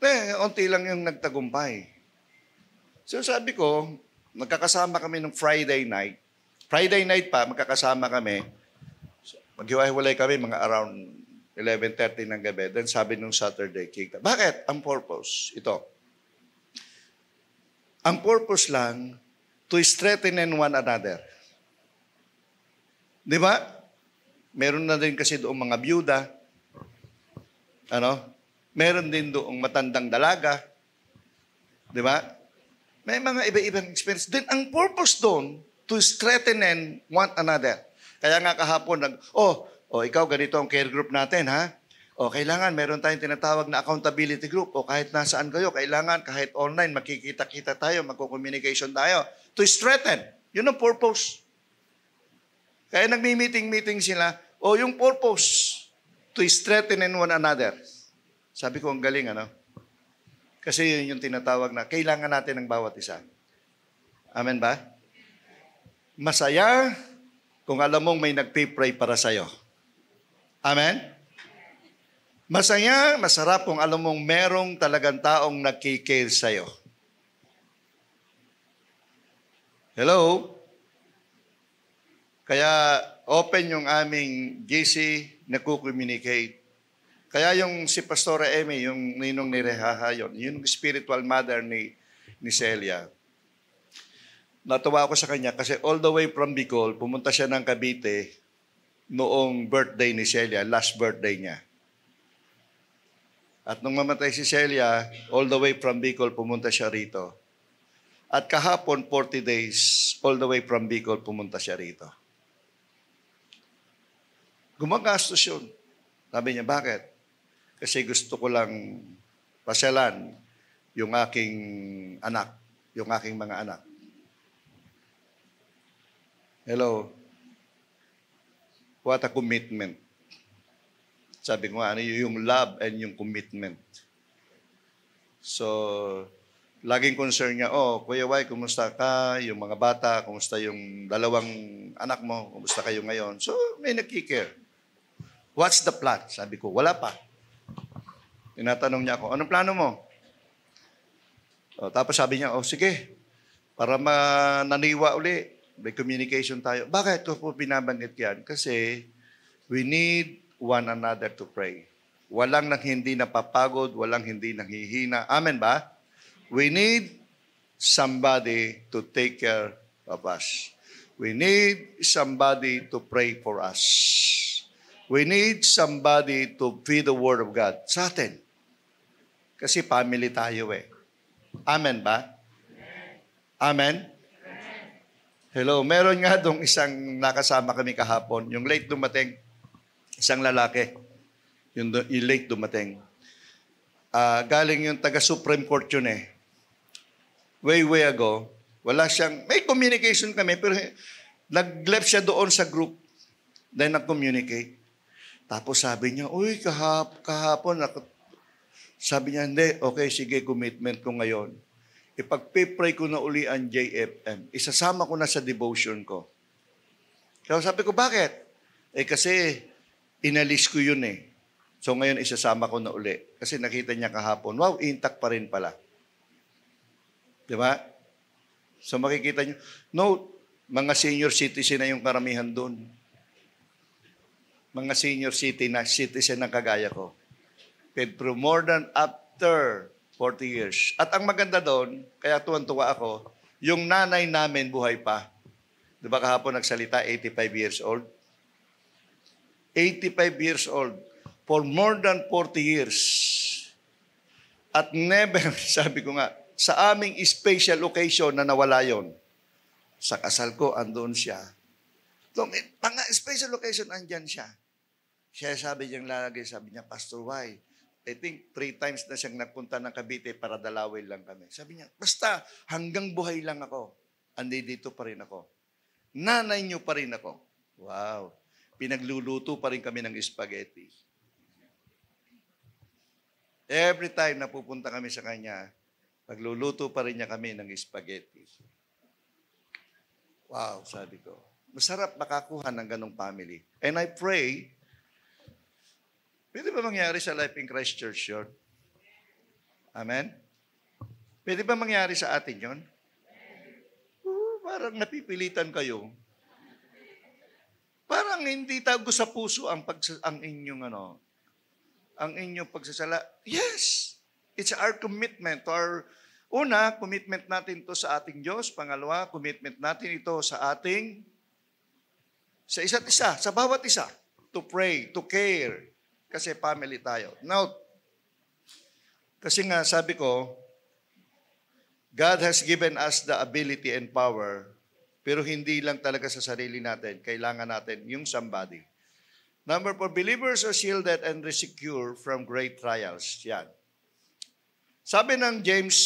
Kaunti lang yung nagtagumpay. So sabi ko, magkakasama kami nung Friday night. Friday night pa, magkakasama kami. Maghiwa-hiwalay kami mga around 11:30 ng gabi. Then sabi nung Saturday, Kika, bakit? Ang purpose, ito. Ang purpose lang, to strengthen one another. Di ba? Meron na din kasi doong mga byuda. Meron din doong matandang dalaga. Di ba? May mga iba-ibang experience. Then ang purpose doon, to strengthen one another. Kaya nga kahapon, ikaw ganito ang care group natin, ha? O kailangan meron tayong tinatawag na accountability group o kahit nasaan kayo, kailangan kahit online, makikita-kita tayo, magko-communication tayo to strengthen. Yun ang purpose. Kaya nagmi-meeting sila, o yung purpose to strengthen in one another. Sabi ko, ang galing, ano? Kasi yun yung tinatawag na kailangan natin ng bawat isa. Amen ba? Masaya kung alam mong may nagpipray para sa'yo. Amen? Masaya, masarap kung alam mong merong talagang taong nagkikare sa'yo. Hello? Kaya open yung aming GC, nagko-communicate. Kaya yung si Pastora Amy, yung ninong ni Rehaha, yung spiritual mother ni Celia. Natuwa ako sa kanya kasi all the way from Bicol, pumunta siya ng Cavite noong birthday ni Celia, last birthday niya. At nung mamatay si Celia, all the way from Bicol, pumunta siya rito. At kahapon, 40 days, all the way from Bicol, pumunta siya rito. Gumagastos yun. Sabi niya, bakit? Kasi gusto ko lang pasyalan yung aking anak, yung aking mga anak. Hello? What a commitment. Sabi ko nga, ano yung love and yung commitment. So, laging concern niya, Kuya Wai, kumusta ka? Yung mga bata, kumusta yung dalawang anak mo? Kumusta kayo ngayon? So, may nagkikare. What's the plan? Sabi ko, wala pa. Tinatanong niya ako, anong plano mo? Tapos sabi niya, sige, para mananiwa uli, may communication tayo. Bakit ko po binabanggit yan? Kasi we need one another to pray. Walang nang hindi napapagod, walang hindi nanghihina. Amen ba? We need somebody to take care of us. We need somebody to pray for us. We need somebody to feed the Word of God sa atin. Kasi family tayo eh. Amen ba? Amen? Hello, meron nga dong isang nakasama kami kahapon, yung late dumating, isang lalaki, yung late dumating. Galing yung taga-Supreme Court yun eh. Way ago, wala siyang, may communication kami, pero nag-left siya doon sa group, then nag-communicate. Tapos sabi niya, uy, kahapon, sabi niya, hindi, okay, sige, commitment ko ngayon. Ipag-pray ko na uli ang JFM. Isasama ko na sa devotion ko. So sabi ko, bakit? Kasi inalis ko yun eh. So ngayon isasama ko na uli. Kasi nakita niya kahapon, wow, intact pa rin pala. Di ba? So makikita niyo, no, mga senior citizen na yung karamihan doon. Mga senior citizen na kagaya ko. Pero more than after 40 years. At ang maganda doon, kaya tuwan-tuwa ako, yung nanay namin buhay pa. Di ba kahapon nagsalita, 85 years old? 85 years old. For more than 40 years. At never, sabi ko nga, sa aming special occasion na nawala yon. Sa kasal ko, andun siya. So, mga special occasion, andyan siya. Siya sabi niya, Pastor Wai, I think 3 times na siyang nagpunta ng Cavite para dalawin lang kami. Sabi niya, basta hanggang buhay lang ako, dito pa rin ako. Nanay niyo pa rin ako. Wow. Pinagluluto pa rin kami ng spaghetti. Every time na pupunta kami sa kanya, pagluluto pa rin niya kami ng spaghetti. Wow, sabi ko. Masarap makakuha ng ganong family. And I pray, pwede ba mangyari sa Life in Christ Church yun? Amen? Pwede ba mangyari sa atin yun? Parang napipilitan kayo. Parang hindi tago sa puso ang inyong ang inyong pagsasala. Yes! It's our commitment. Una, commitment natin to sa ating Diyos. Pangalawa, commitment natin ito sa isa't isa, sa bawat isa. To pray, to care. Kasi family tayo. Now, kasi nga sabi ko, God has given us the ability and power, pero hindi lang talaga sa sarili natin. Kailangan natin yung somebody. Number 4, believers are shielded and rescued from great trials. Yan. Sabi ng James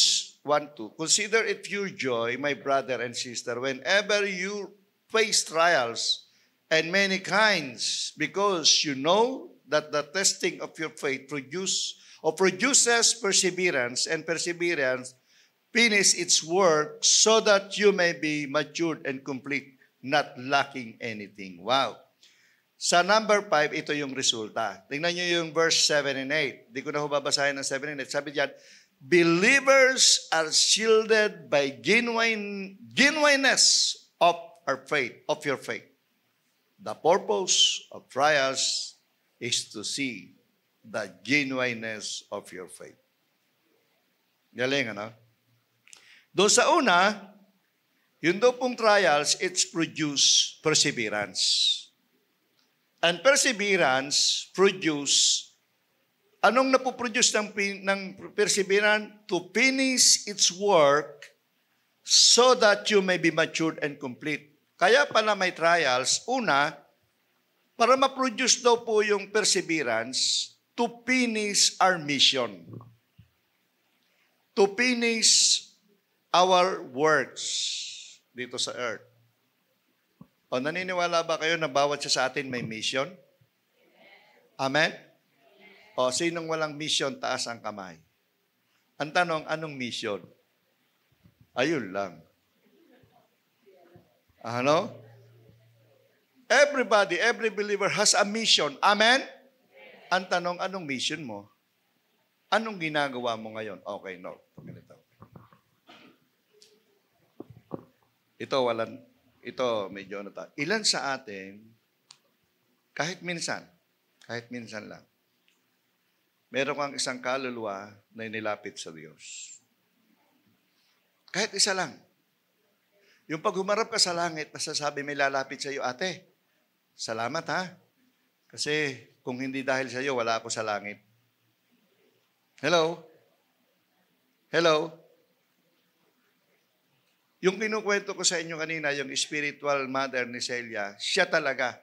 1:2, consider it pure joy, my brother and sister, whenever you face trials and many kinds, because you know that the testing of your faith produces perseverance, and perseverance finish its work so that you may be matured and complete, not lacking anything. Wow. Sa number 5, ito yung resulta. Tingnan nyo yung verse 7 and 8. Di ko na babasahin ng 7 and 8. Sabi diyan, believers are shielded by genuineness of our faith, of your faith. The purpose of trials is to see the genuineness of your faith. Galing, ano? Doon sa una, yun daw pong trials, it's produce perseverance. And perseverance produce, anong napoproduce ng perseverance? To finish its work so that you may be matured and complete. Kaya pala may trials, una, para ma-produce daw po yung perseverance to finish our mission. To finish our works dito sa earth. O naniniwala ba kayo na bawat siya sa atin may mission? Amen? O sinong walang mission, taas ang kamay. Ang tanong, anong mission? Ayun lang. Ano? Everybody, every believer has a mission. Amen? Ang tanong, anong mission mo? Anong ginagawa mo ngayon? Okay, no. Ganito. Ito, medyo ilan sa atin, kahit minsan lang, meron kang isang kaluluwa na inilapit sa Diyos. Kahit isa lang. Yung pag humarap ka sa langit, nasasabi may lalapit sa iyo, ate, salamat ha. Kasi kung hindi dahil sa iyo, wala ako sa langit. Hello? Hello? Yung kinukwento ko sa inyo kanina, yung spiritual mother ni Celia, siya talaga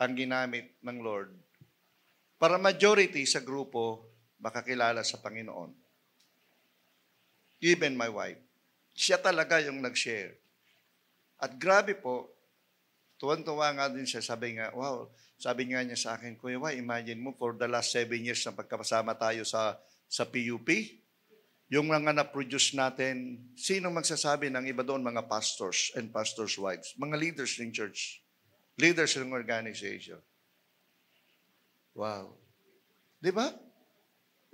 ang ginamit ng Lord para majority sa grupo makakilala sa Panginoon. Even my wife. Siya talaga yung nag-share. At grabe po, tuwan-tuwa nga din siya. Sabi nga niya sa akin, Kuya Wai, imagine mo, for the last 7 years na pagkakasama tayo sa PUP, yung mga na-produce natin, sino magsasabi ng iba doon? Mga pastors and pastors' wives. Mga leaders ng church. Leaders ng organization. Wow. Di ba?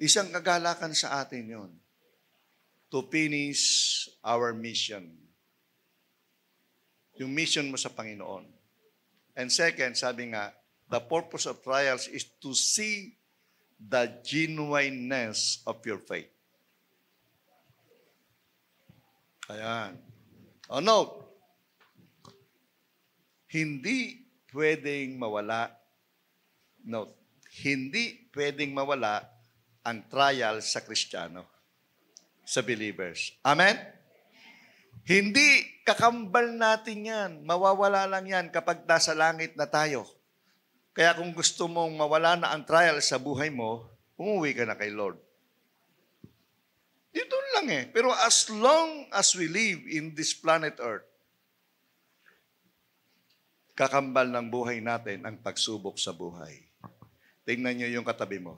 Isang kagalakan sa atin yon. To finish our mission. Yung mission mo sa Panginoon. And second, sabi nga, the purpose of trials is to see the genuineness of your faith. Ayan. O note, hindi pwedeng mawala ang trial sa Kristiyano, sa believers. Amen? Hindi kakambal natin yan. Mawawala lang yan kapag nasa langit na tayo. Kaya kung gusto mong mawala na ang trial sa buhay mo, umuwi ka na kay Lord. Dito lang eh. Pero as long as we live in this planet Earth, kakambal ng buhay natin ang pagsubok sa buhay. Tingnan nyo yung katabi mo.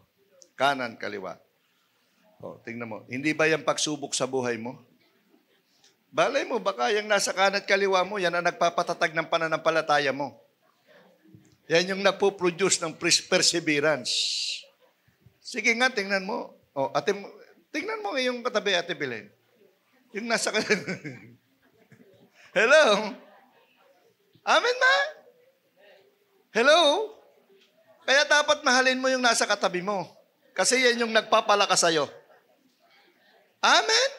Kanan, kaliwa. O, tingnan mo. Hindi ba yung pagsubok sa buhay mo? Balay mo, baka yung nasa kanan at kaliwa mo, yan ang nagpapatatag ng pananampalataya mo. Yan yung nagpo-produce ng perseverance. Sige nga, tingnan mo. O, tingnan mo yung katabi, Ate Belen. Yung nasa kanan. Hello? Amen ma? Hello? Kaya dapat mahalin mo yung nasa katabi mo. Kasi yan yung nagpapalakas sa'yo. Amen?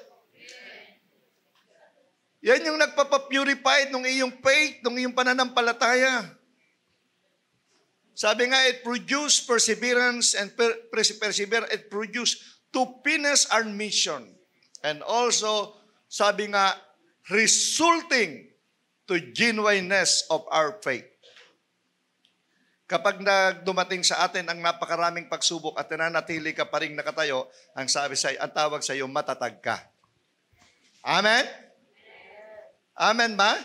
Yan yung nagpapapurify ng iyong faith, ng iyong pananampalataya. Sabi nga, it produce perseverance and perseverance, it produce to finish our mission. And also, sabi nga, resulting to genuineness of our faith. Kapag dumating sa atin ang napakaraming pagsubok at nananatili ka pa rin nakatayo, ang tawag sa iyo, matatag ka. Amen? Amen ba?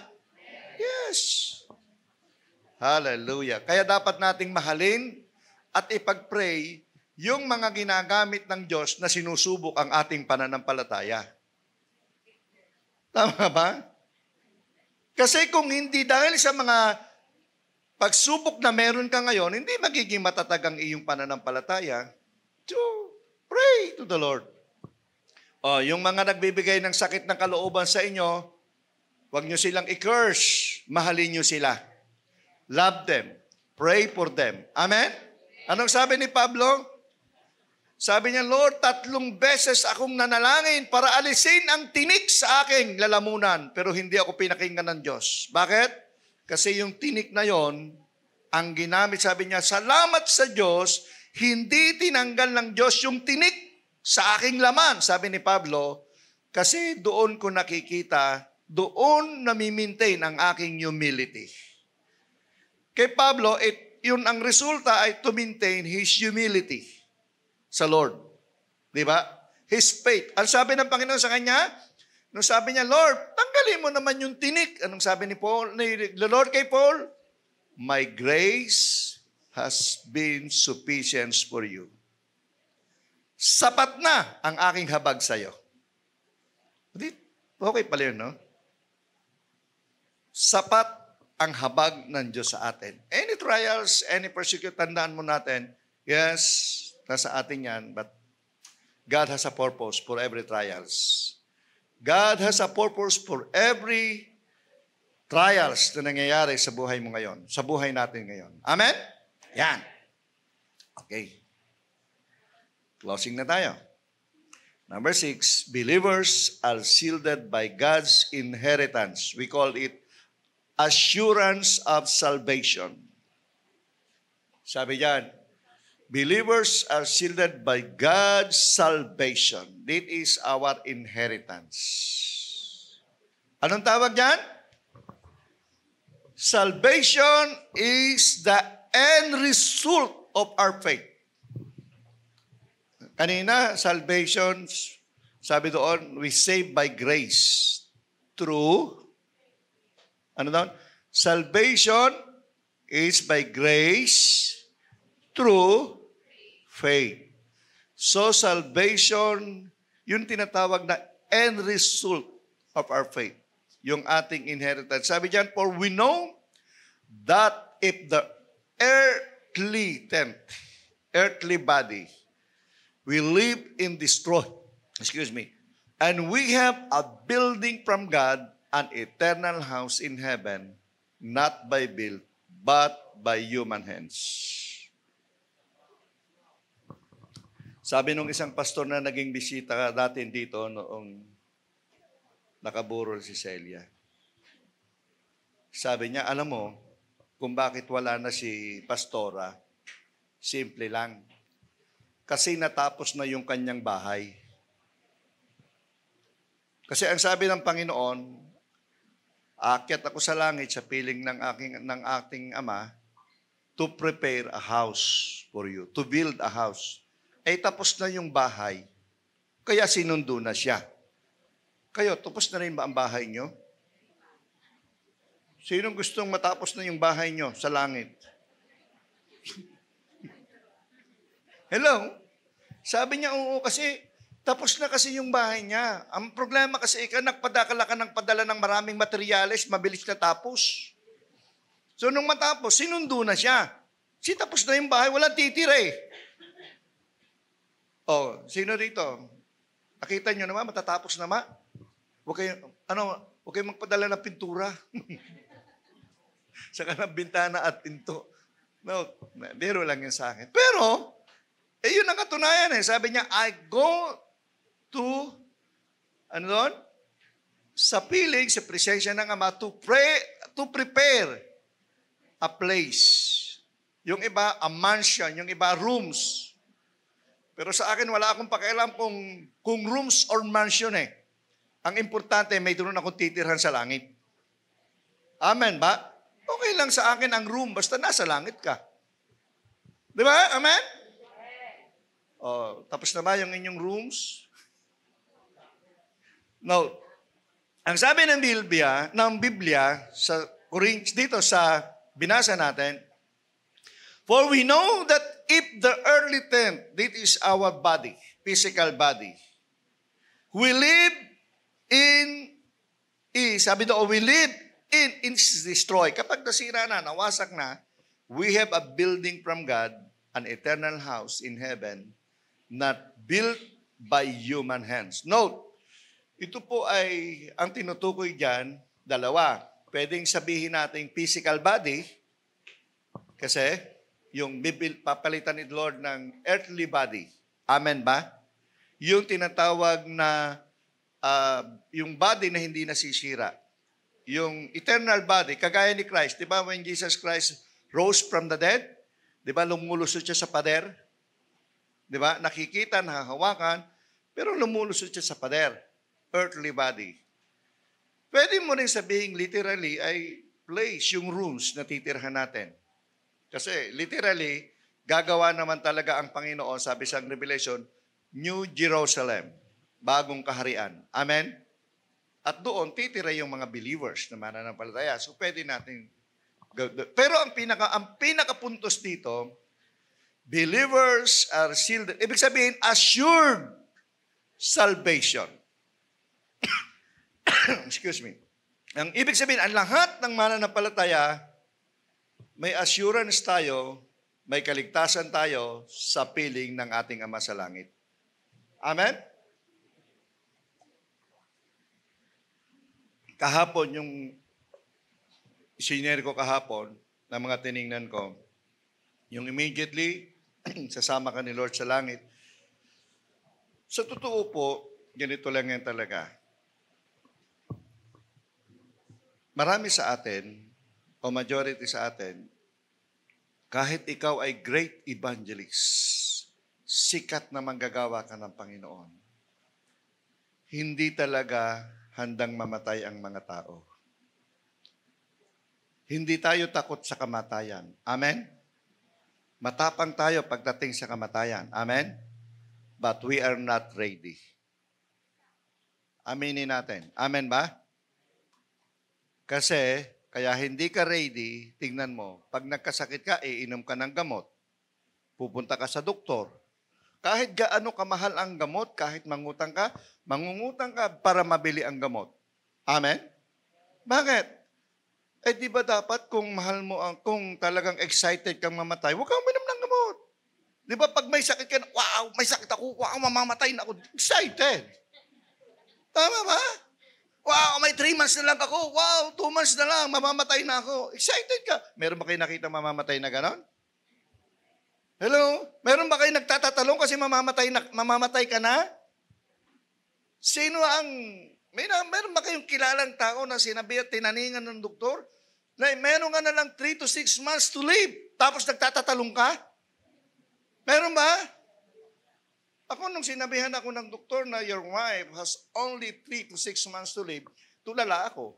Yes. Hallelujah. Kaya dapat nating mahalin at ipag-pray yung mga ginagamit ng Diyos na sinusubok ang ating pananampalataya. Tama ba? Kasi kung hindi dahil sa mga pagsubok na meron ka ngayon, hindi magiging matatag ang iyong pananampalataya. So, pray to the Lord. Yung mga nagbibigay ng sakit ng kalooban sa inyo, huwag nyo silang i-curse. Mahalin nyo sila. Love them. Pray for them. Amen? Anong sabi ni Pablo? Sabi niya, Lord, 3 beses akong nanalangin para alisin ang tinik sa aking lalamunan, pero hindi ako pinakinggan ng Diyos. Bakit? Kasi yung tinik na yon, ang ginamit, sabi niya, salamat sa Diyos, hindi tinanggal ng Diyos yung tinik sa aking laman, sabi ni Pablo, kasi doon ko nakikita, doon nami-maintain ang aking humility. Kay Pablo, yun ang resulta ay to maintain his humility sa Lord. Di ba? His faith. Ang sabi ng Panginoon sa kanya, nung sabi niya, Lord, tanggalin mo naman yung tinik. Anong sabi ni Lord kay Paul? My grace has been sufficient for you. Sapat na ang aking habag sa iyo. Okay pala yun, no? Sapat ang habag ng Diyos sa atin. Any trials, any persecution, tandaan mo natin, yes, nasa atin yan, but God has a purpose for every trials. God has a purpose for every trials na nangyayari sa buhay mo ngayon, sa buhay natin ngayon. Amen? Yan. Okay. Closing na tayo. Number 6, believers are shielded by God's inheritance. We call it assurance of salvation. Sabi diyan, believers are shielded by God's salvation. This is our inheritance. Anong tawag diyan? Salvation is the end result of our faith. Kanina, salvation, sabi doon, we saved by grace through, ano doon? Salvation is by grace through faith. So salvation, yung tinatawag na end result of our faith. Yung ating inheritance. Sabi diyan, for we know that if the earthly tent, earthly body, we live in destroy, and we have a building from God, an eternal house in heaven, not by built, but by human hands. Sabi nung isang pastor na naging bisita natin dito noong nakaburol si Celia. Sabi niya, alam mo, kung bakit wala na si Pastora, simple lang. Kasi natapos na yung kanyang bahay. Kasi ang sabi ng Panginoon, aakyat ako sa langit sa piling ng ating Ama to prepare a house for you, to build a house. Ay tapos na yung bahay, kaya sinundo na siya. Kayo, tapos na rin ba ang bahay nyo? Sinong gustong matapos na yung bahay nyo sa langit? Hello? Sabi niya, oo, kasi tapos na kasi yung bahay niya. Ang problema kasi nagpadala ka ng padala ng maraming materyales, mabilis na tapos. So nung matapos, sinundo na siya. Tapos na yung bahay, walang titira eh. Oh, sino rito? Nakita nyo naman, matatapos naman. Huwag kayong magpadala ng pintura. Saka ng bintana at pinto. No, biro lang yan sa akin. Pero, yun ang katunayan eh. Sabi niya, I go to, sa piling, sa presensya ng Ama, to prepare a place. Yung iba, a mansion. Yung iba, rooms. Pero sa akin, wala akong pakialam kung rooms or mansion eh. Ang importante, may doon akong titirhan sa langit. Amen ba? Okay lang sa akin ang room, basta nasa langit ka. Di ba? Amen? Oh, tapos na ba yung inyong rooms? No. Ang sabi ng Biblia sa dito sa binasa natin, for we know that if the earthly tent, this is our body, physical body, we live sabi doon, we live in destroy. Kapag nasira na, nawasak na, we have a building from God, an eternal house in heaven, not built by human hands. Note, ito po ay, ang tinutukoy dyan, dalawa. Pwedeng sabihin natin physical body, kasi yung papalitan ni Lord ng earthly body. Amen ba? Yung tinatawag na yung body na hindi nasisira. Yung eternal body, kagaya ni Christ. Di ba when Jesus Christ rose from the dead, di ba lumulusot siya sa pader? Di ba? Nakikita, nakahawakan, pero lumulusot siya sa pader. Earthly body. Pwede mo rin sabihin literally ay place, yung rooms na titirhan natin. Kasi literally, gagawa naman talaga ang Panginoon, sabi sa Revelation, New Jerusalem, bagong kaharian. Amen? At doon, titira yung mga believers na mananampalataya. So, pwede natin. Pero ang pinakapuntos dito, believers are sealed. Ibig sabihin, assured salvation. Excuse me. Ang ibig sabihin, ang lahat ng mananampalataya, may assurance tayo, may kaligtasan tayo sa piling ng ating Ama sa langit. Amen? Kahapon, yung sinare ko kahapon, na mga tiningnan ko, yung immediately, sasama ka ni Lord sa langit. Sa totoo po, ganito lang yan talaga. Marami sa atin, o majority sa atin, kahit ikaw ay great evangelist, sikat na manggagawa ka ng Panginoon, hindi talaga handang mamatay ang mga tao. Hindi tayo takot sa kamatayan. Amen? Matapang tayo pagdating sa kamatayan. Amen? But we are not ready. Aminin natin. Amen ba? Kasi, kaya hindi ka ready, tingnan mo, pag nagkasakit ka, iinom ka ng gamot. Pupunta ka sa doktor. Kahit gaano kamahal ang gamot, kahit mangungutang ka para mabili ang gamot. Amen? Bakit? Eh di ba dapat kung mahal mo, kung talagang excited kang mamatay, huwag kang uminom ng gamot. Di ba pag may sakit ka, wow, may sakit ako, wow, mamamatay na ako. Excited. Tama ba? Wow, may 3 months na lang ako. Wow, 2 months na lang, mamamatay na ako. Excited ka. Meron ba kayo nakita mamamatay na ganon? Hello? Meron ba kayo nagtatatalong kasi mamamatay ka na? Sino ang, meron ba kayong kilalang tao na sinabi at tinaningan ng doktor na meron ka na lang 3 to 6 months to live, tapos nagtatatalong ka? Meron ba? Ako nung sinabihan ako ng doktor na your wife has only 3 to 6 months to live, tulala ako.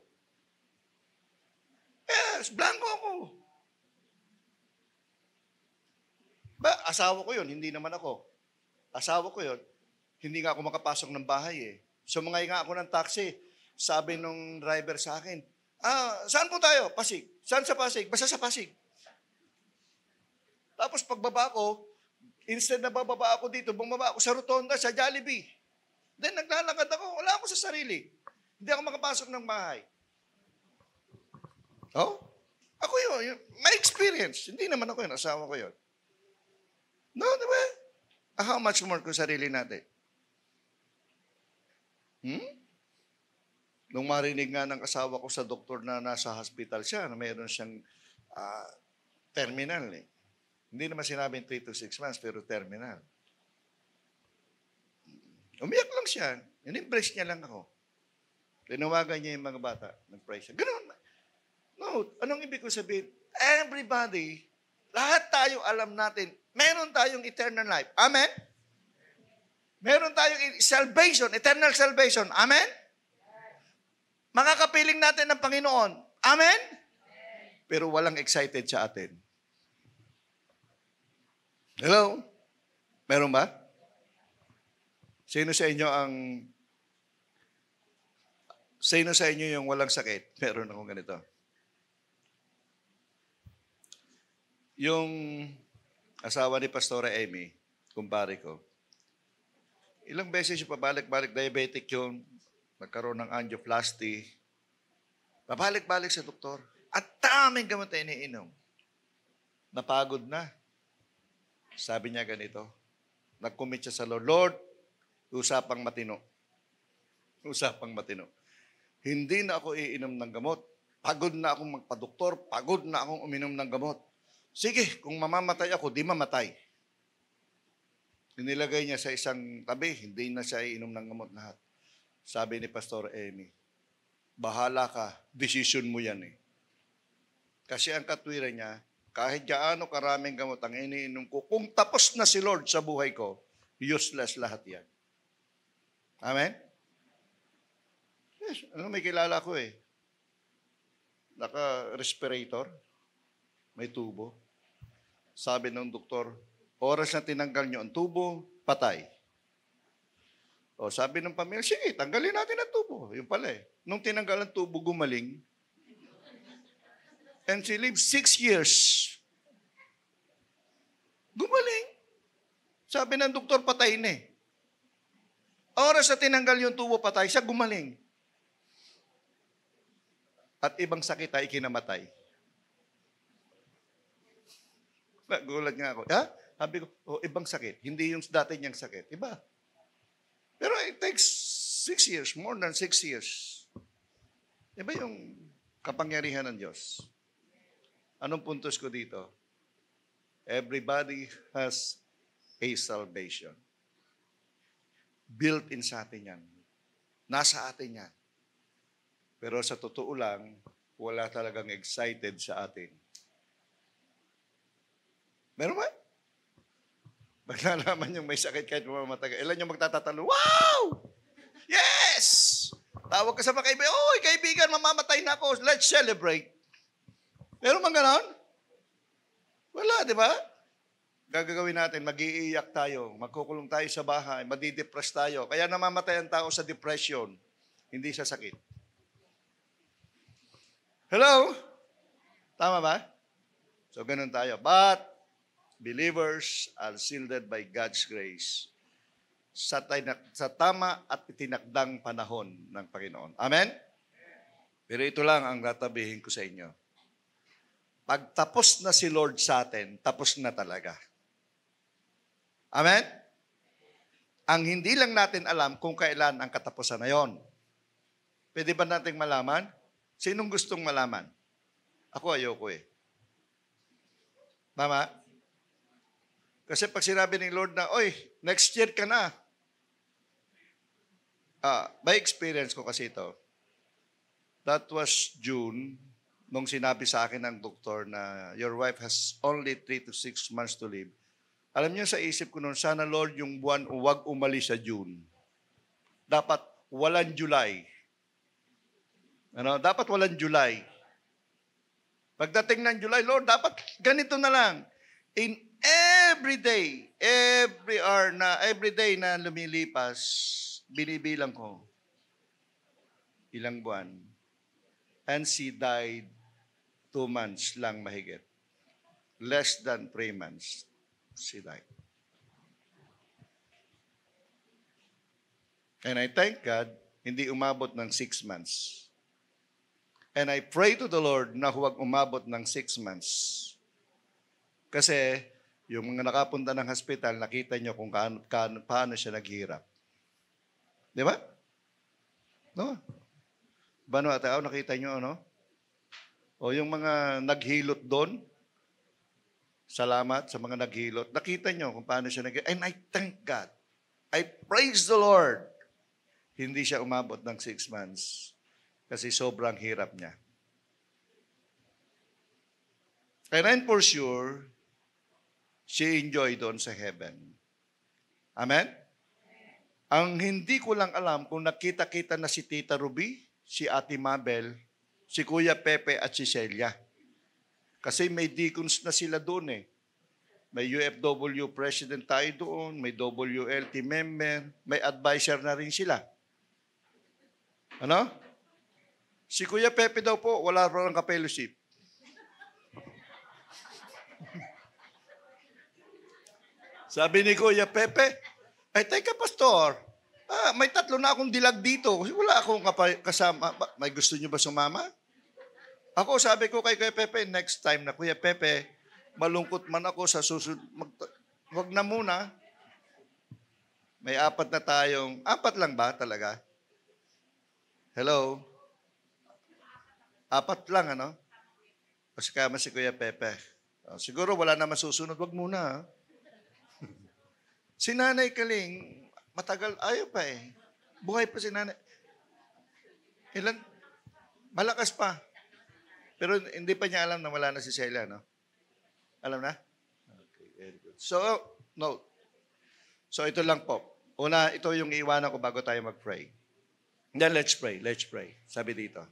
Yes, blanco ako. Asawa ko yun, hindi naman ako. Asawa ko yun, hindi nga ako makapasok ng bahay eh. Sumangay nga ako ng taxi. Sabi nung driver sa akin, saan po tayo? Pasig. Saan sa Pasig? Basta sa Pasig. Tapos pagbaba ko, instead na bababa ako dito, bumaba ako sa Rotonda, sa Jollibee. Then naglalakad ako, wala ako sa sarili. Hindi ako makapasok ng bahay. Oh? Ako yun. My experience. Hindi naman ako yun. Asawa ko yun. No, di ba? How much more kung sarili natin? Nung marinig nga ng asawa ko sa doktor na nasa hospital siya, na mayroon siyang terminal eh. Hindi naman sinabing 3 to 6 months, pero terminal. Umiyak lang siya. In-embrace niya lang ako. Tinawagan niya yung mga bata. Nag-pray siya. Ganun. No, anong ibig ko sabihin? Everybody, lahat tayo alam natin, meron tayong eternal life. Amen? Meron tayong salvation, eternal salvation. Amen? Makakapiling natin ng Panginoon. Amen? Pero walang excited sa atin. Hello? Meron ba? Sino sa inyo yung walang sakit? Meron akong ganito. Yung asawa ni Pastora Amy, kumpare ko, ilang beses yung pabalik-balik, diabetic yun, nagkaroon ng angioplasty, pabalik-balik sa doktor, at daming gamot na iniinom. Napagod na. Sabi niya ganito, nag-commit siya sa Lord, Lord, usapang matino. Usapang matino. Hindi na ako iinom ng gamot. Pagod na akong magpadoktor, pagod na akong uminom ng gamot. Sige, kung mamamatay ako, di mamatay. Inilagay niya sa isang tabi, hindi na siya iinom ng gamot lahat. Sabi ni Pastor Amy, bahala ka, decision mo yan eh. Kasi ang katwiran niya, kahit gaano karaming gamot ang iniinom ko, kung tapos na si Lord sa buhay ko, useless lahat yan. Amen? Yes, may kilala ko eh. Naka-respirator, may tubo. Sabi ng doktor, oras na tinanggal nyo ang tubo, patay. O sabi ng pamilya, sige, tanggalin natin ang tubo. Yung pala eh. Nung tinanggal ang tubo, gumaling. And she lived 6 years. Gumaling. Sabi ng doktor, patay na eh. Oras na tinanggal yung tubo, patay, siya gumaling. At ibang sakit ay ikinamatay. Nagulat nga ako. Ha? Sabi ko, ibang sakit. Hindi yung dati niyang sakit. Iba. Pero it takes 6 years, more than 6 years. Iba yung kapangyarihan ng Diyos. Anong puntos ko dito? Everybody has a salvation. Built in sa atin yan. Nasa atin yan. Pero sa totoo lang, wala talagang excited sa atin. Meron ba? Pag nalaman yung may sakit kahit mamamatagal, ilan yung magtatatalo, wow! Yes! Tawag ka sa mga kaibigan, oy, kaibigan, mamamatay na ako, let's celebrate. Meron bang ganon? Wala, di ba? Gagawin natin, mag-iiyak tayo, magkukulong tayo sa bahay, madidepress tayo. Kaya namamatay ang tao sa depression, hindi sa sakit. Hello? Tama ba? So, ganun tayo. But, believers are shielded by God's grace sa tama at itinakdang panahon ng Panginoon. Amen? Pero ito lang ang tatabihin ko sa inyo. Pag tapos na si Lord sa atin, tapos na talaga. Amen? Ang hindi lang natin alam kung kailan ang katapusan na yon. Pwede ba nating malaman? Sinong gustong malaman? Ako ayoko eh. Tama? Kasi pag sinabi ng Lord na, oy, next year ka na. By experience ko kasi ito. That was June, nung sinabi sa akin ng doktor na your wife has only 3 to 6 months to live. Alam niyo sa isip ko noon, sana Lord yung buwan huwag umalis sa June. Dapat walang July. Dapat walang July. Pagdating ng July, Lord, dapat ganito na lang. In every day na lumilipas, binibilang ko ilang buwan. And she died 2 months lang mahigit. Less than 3 months, she died. And I thank God, hindi umabot ng 6 months. And I pray to the Lord na huwag umabot ng 6 months. Kasi yung mga nakapunta ng hospital, nakita nyo kung paano siya naghirap. Di ba? No? Bano at nakita nyo, ano? O yung mga naghilot doon, salamat sa mga naghilot. Nakita nyo kung paano siya naghirap. And I thank God. I praise the Lord. Hindi siya umabot ng 6 months. Kasi sobrang hirap niya. And I'm for sure, she enjoyed doon sa heaven. Amen? Ang hindi ko lang alam kung nakita-kita na si Tita Ruby, si Ate Mabel, si Kuya Pepe at si Celia. Kasi may deacons na sila doon eh. May UFW president tayo doon, may WLT member, may advisor na rin sila. Ano? Si Kuya Pepe daw po, wala pa ng ka-fellowship. Sabi ni Kuya Pepe, ay teka pastor, may 3 na akong dilag dito. Wala akong kasama. May gusto niyo ba sumama? Ako, sabi ko kay Kuya Pepe, next time na Kuya Pepe, malungkot man ako sa susunod. Wag na muna. May 4 na tayong, 4 lang ba talaga? Hello? 4 lang, ano? Kasi kama si Kuya Pepe. Siguro wala naman susunod, wag muna. Ha? Si Nanay Kaling, matagal, ayaw pa eh. Buhay pa si Nanay. Ilan? Malakas pa. Pero hindi pa niya alam na wala na si Sheila, no? Alam na? Okay, very good. So, no. So, ito lang po. Una, ito yung iiwanan ko bago tayo mag-pray. Then, let's pray. Let's pray. Sabi dito.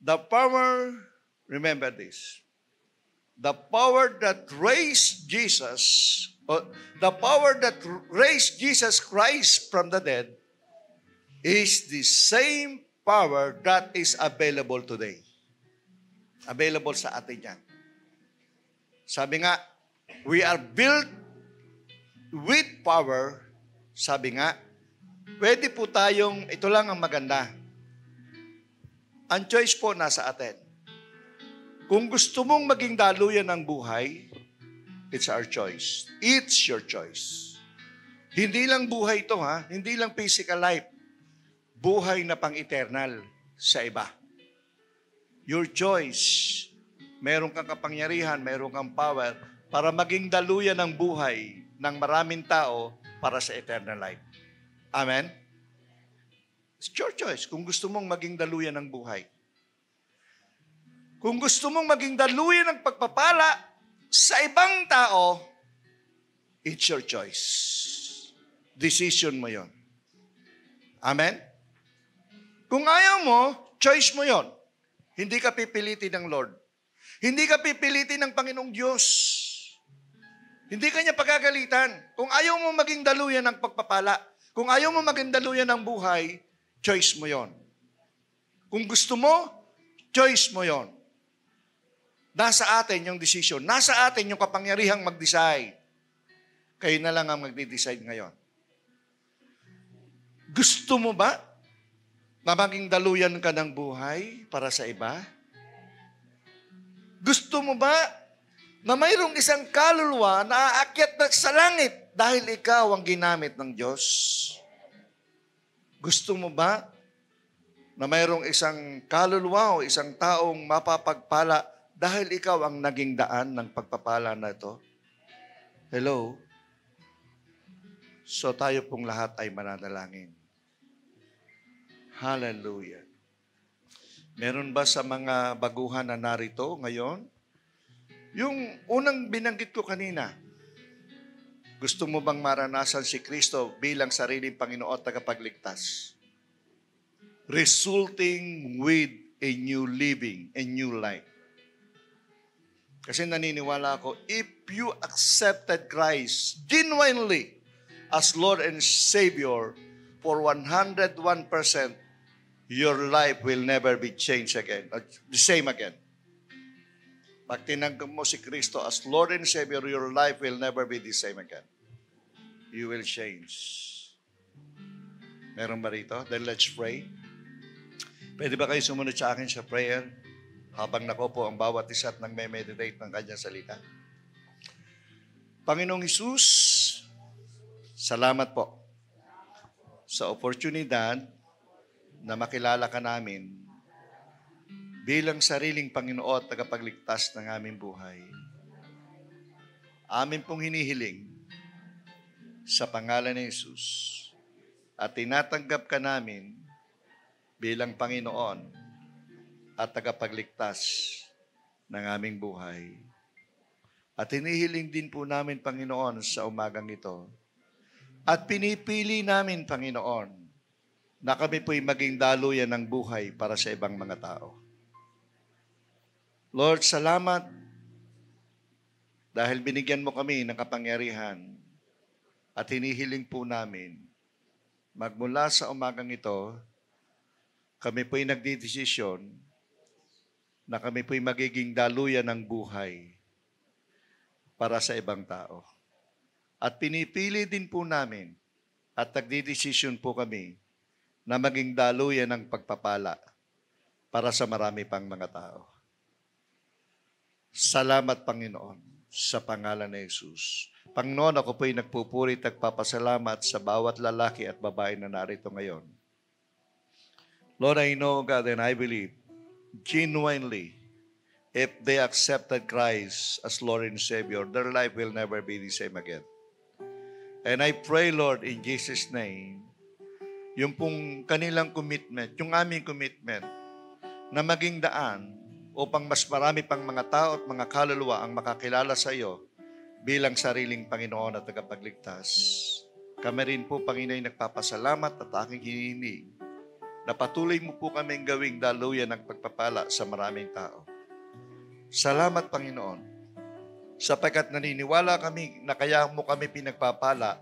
The power, remember this. The power that raised Jesus, the power that raised Jesus Christ from the dead is the same power that is available today. Available sa atin yan. Sabi nga, we are built with power. Sabi nga, pwede po tayong, ito lang ang maganda. Ang choice po nasa atin. Kung gusto mong maging daluyan ng buhay, it's our choice. It's your choice. Hindi lang buhay ito, ha? Hindi lang physical life. Buhay na pang-eternal sa iba. Your choice. Meron kang kapangyarihan, meron kang power para maging daluyan ng buhay ng maraming tao para sa eternal life. Amen? It's your choice kung gusto mong maging daluyan ng buhay. Kung gusto mong maging daluyan ng pagpapala sa ibang tao, it's your choice. Decision mo yon. Amen? Kung ayaw mo, choice mo yon. Hindi ka pipilitin ng Lord. Hindi ka pipilitin ng Panginoong Diyos. Hindi ka niya pagagalitan. Kung ayaw mo maging daluyan ng pagpapala, kung ayaw mo maging daluyan ng buhay, choice mo yon. Kung gusto mo, choice mo yon. Nasa atin yung decision. Nasa atin yung kapangyarihang mag-decide. Kayo na lang ang magde-decide ngayon. Gusto mo ba na maging daluyan ka ng buhay para sa iba? Gusto mo ba na mayroong isang kaluluwa na aakyat na sa langit dahil ikaw ang ginamit ng Diyos? Gusto mo ba na mayroong isang kaluluwa o isang taong mapapagpala dahil ikaw ang naging daan ng pagpapala na ito? Hello? So tayo pong lahat ay mananalangin. Hallelujah. Meron ba sa mga baguhan na narito ngayon? Yung unang binanggit ko kanina, gusto mo bang maranasan si Kristo bilang sariling Panginoon at tagapagligtas? Resulting with a new living, a new life. Kasi naniniwala ako, if you accepted Christ genuinely as Lord and Savior for 101%, your life will never be changed again, the same again. Pag tinanggap mo si Kristo as Lord and Savior, your life will never be the same again. You will change. Meron ba rito? Then let's pray. Pwede ba kayo sumunod sa akin sa prayer habang nakopo ang bawat isa at nagme-meditate ng kanyang salita? Panginoong Hesus, salamat po sa oportunidad na makilala ka namin bilang sariling Panginoon at tagapagligtas ng aming buhay. Amin pong hinihiling sa pangalan ni Jesus at tinatanggap ka namin bilang Panginoon at tagapagligtas ng aming buhay. At hinihiling din po namin, Panginoon, sa umagang ito. At pinipili namin, Panginoon, na kami po'y maging daluyan ng buhay para sa ibang mga tao. Lord, salamat Dahil binigyan mo kami ng kapangyarihan at hinihiling po namin, magmula sa umagang ito, kami po'y nagdidesisyon na kami po'y magiging daluyan ng buhay para sa ibang tao. At pinipili din po namin at nagdidesisyon po kami na maging daluyan ng pagpapala para sa marami pang mga tao. Salamat, Panginoon, sa pangalan ni Jesus. Panginoon, ako po'y nagpupuri at nagpapasalamat sa bawat lalaki at babae na narito ngayon. Lord, I know, God, and I believe, genuinely, if they accepted Christ as Lord and Savior, their life will never be the same again. And I pray, Lord, in Jesus' name, yung pong kanilang commitment, yung aming commitment, na maging daan upang mas marami pang mga tao at mga kaluluwa ang makakilala sa iyo bilang sariling Panginoon at tagapagligtas. Kami rin po, Panginoon, nagpapasalamat at aking hinihiling na patuloy mo po kaming gawing daluyan ng pagpapala sa maraming tao. Salamat, Panginoon, sapagkat naniniwala kami na kaya mo kami pinagpapala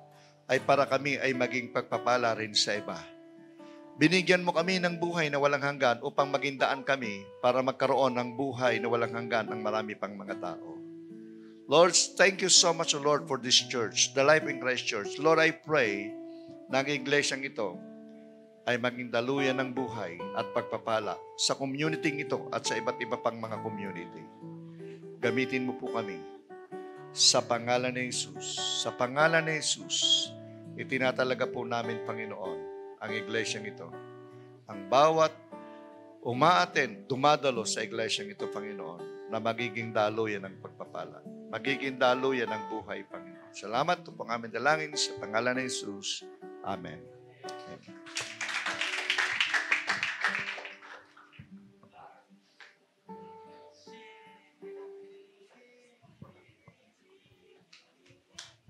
ay para kami ay maging pagpapala rin sa iba. Binigyan mo kami ng buhay na walang hanggan upang maging daan kami para magkaroon ng buhay na walang hanggan ang marami pang mga tao. Lord, thank you so much, Lord, for this church, the Life in Christ Church. Lord, I pray na ang iglesyang ito ay maging daluyan ng buhay at pagpapala sa community ito at sa iba't iba pang mga community. Gamitin mo po kami sa pangalan ni Jesus. Sa pangalan ni Jesus, itinatalaga po namin, Panginoon, ang iglesyang ito. Ang bawat umaaten, dumadalo sa iglesyang ito, Panginoon, na magiging daluyan ng pagpapala. Magiging daluyan ng buhay, Panginoon. Salamat po ang aming dalangin sa pangalan ni Jesus. Amen. Amen.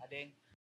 Ading.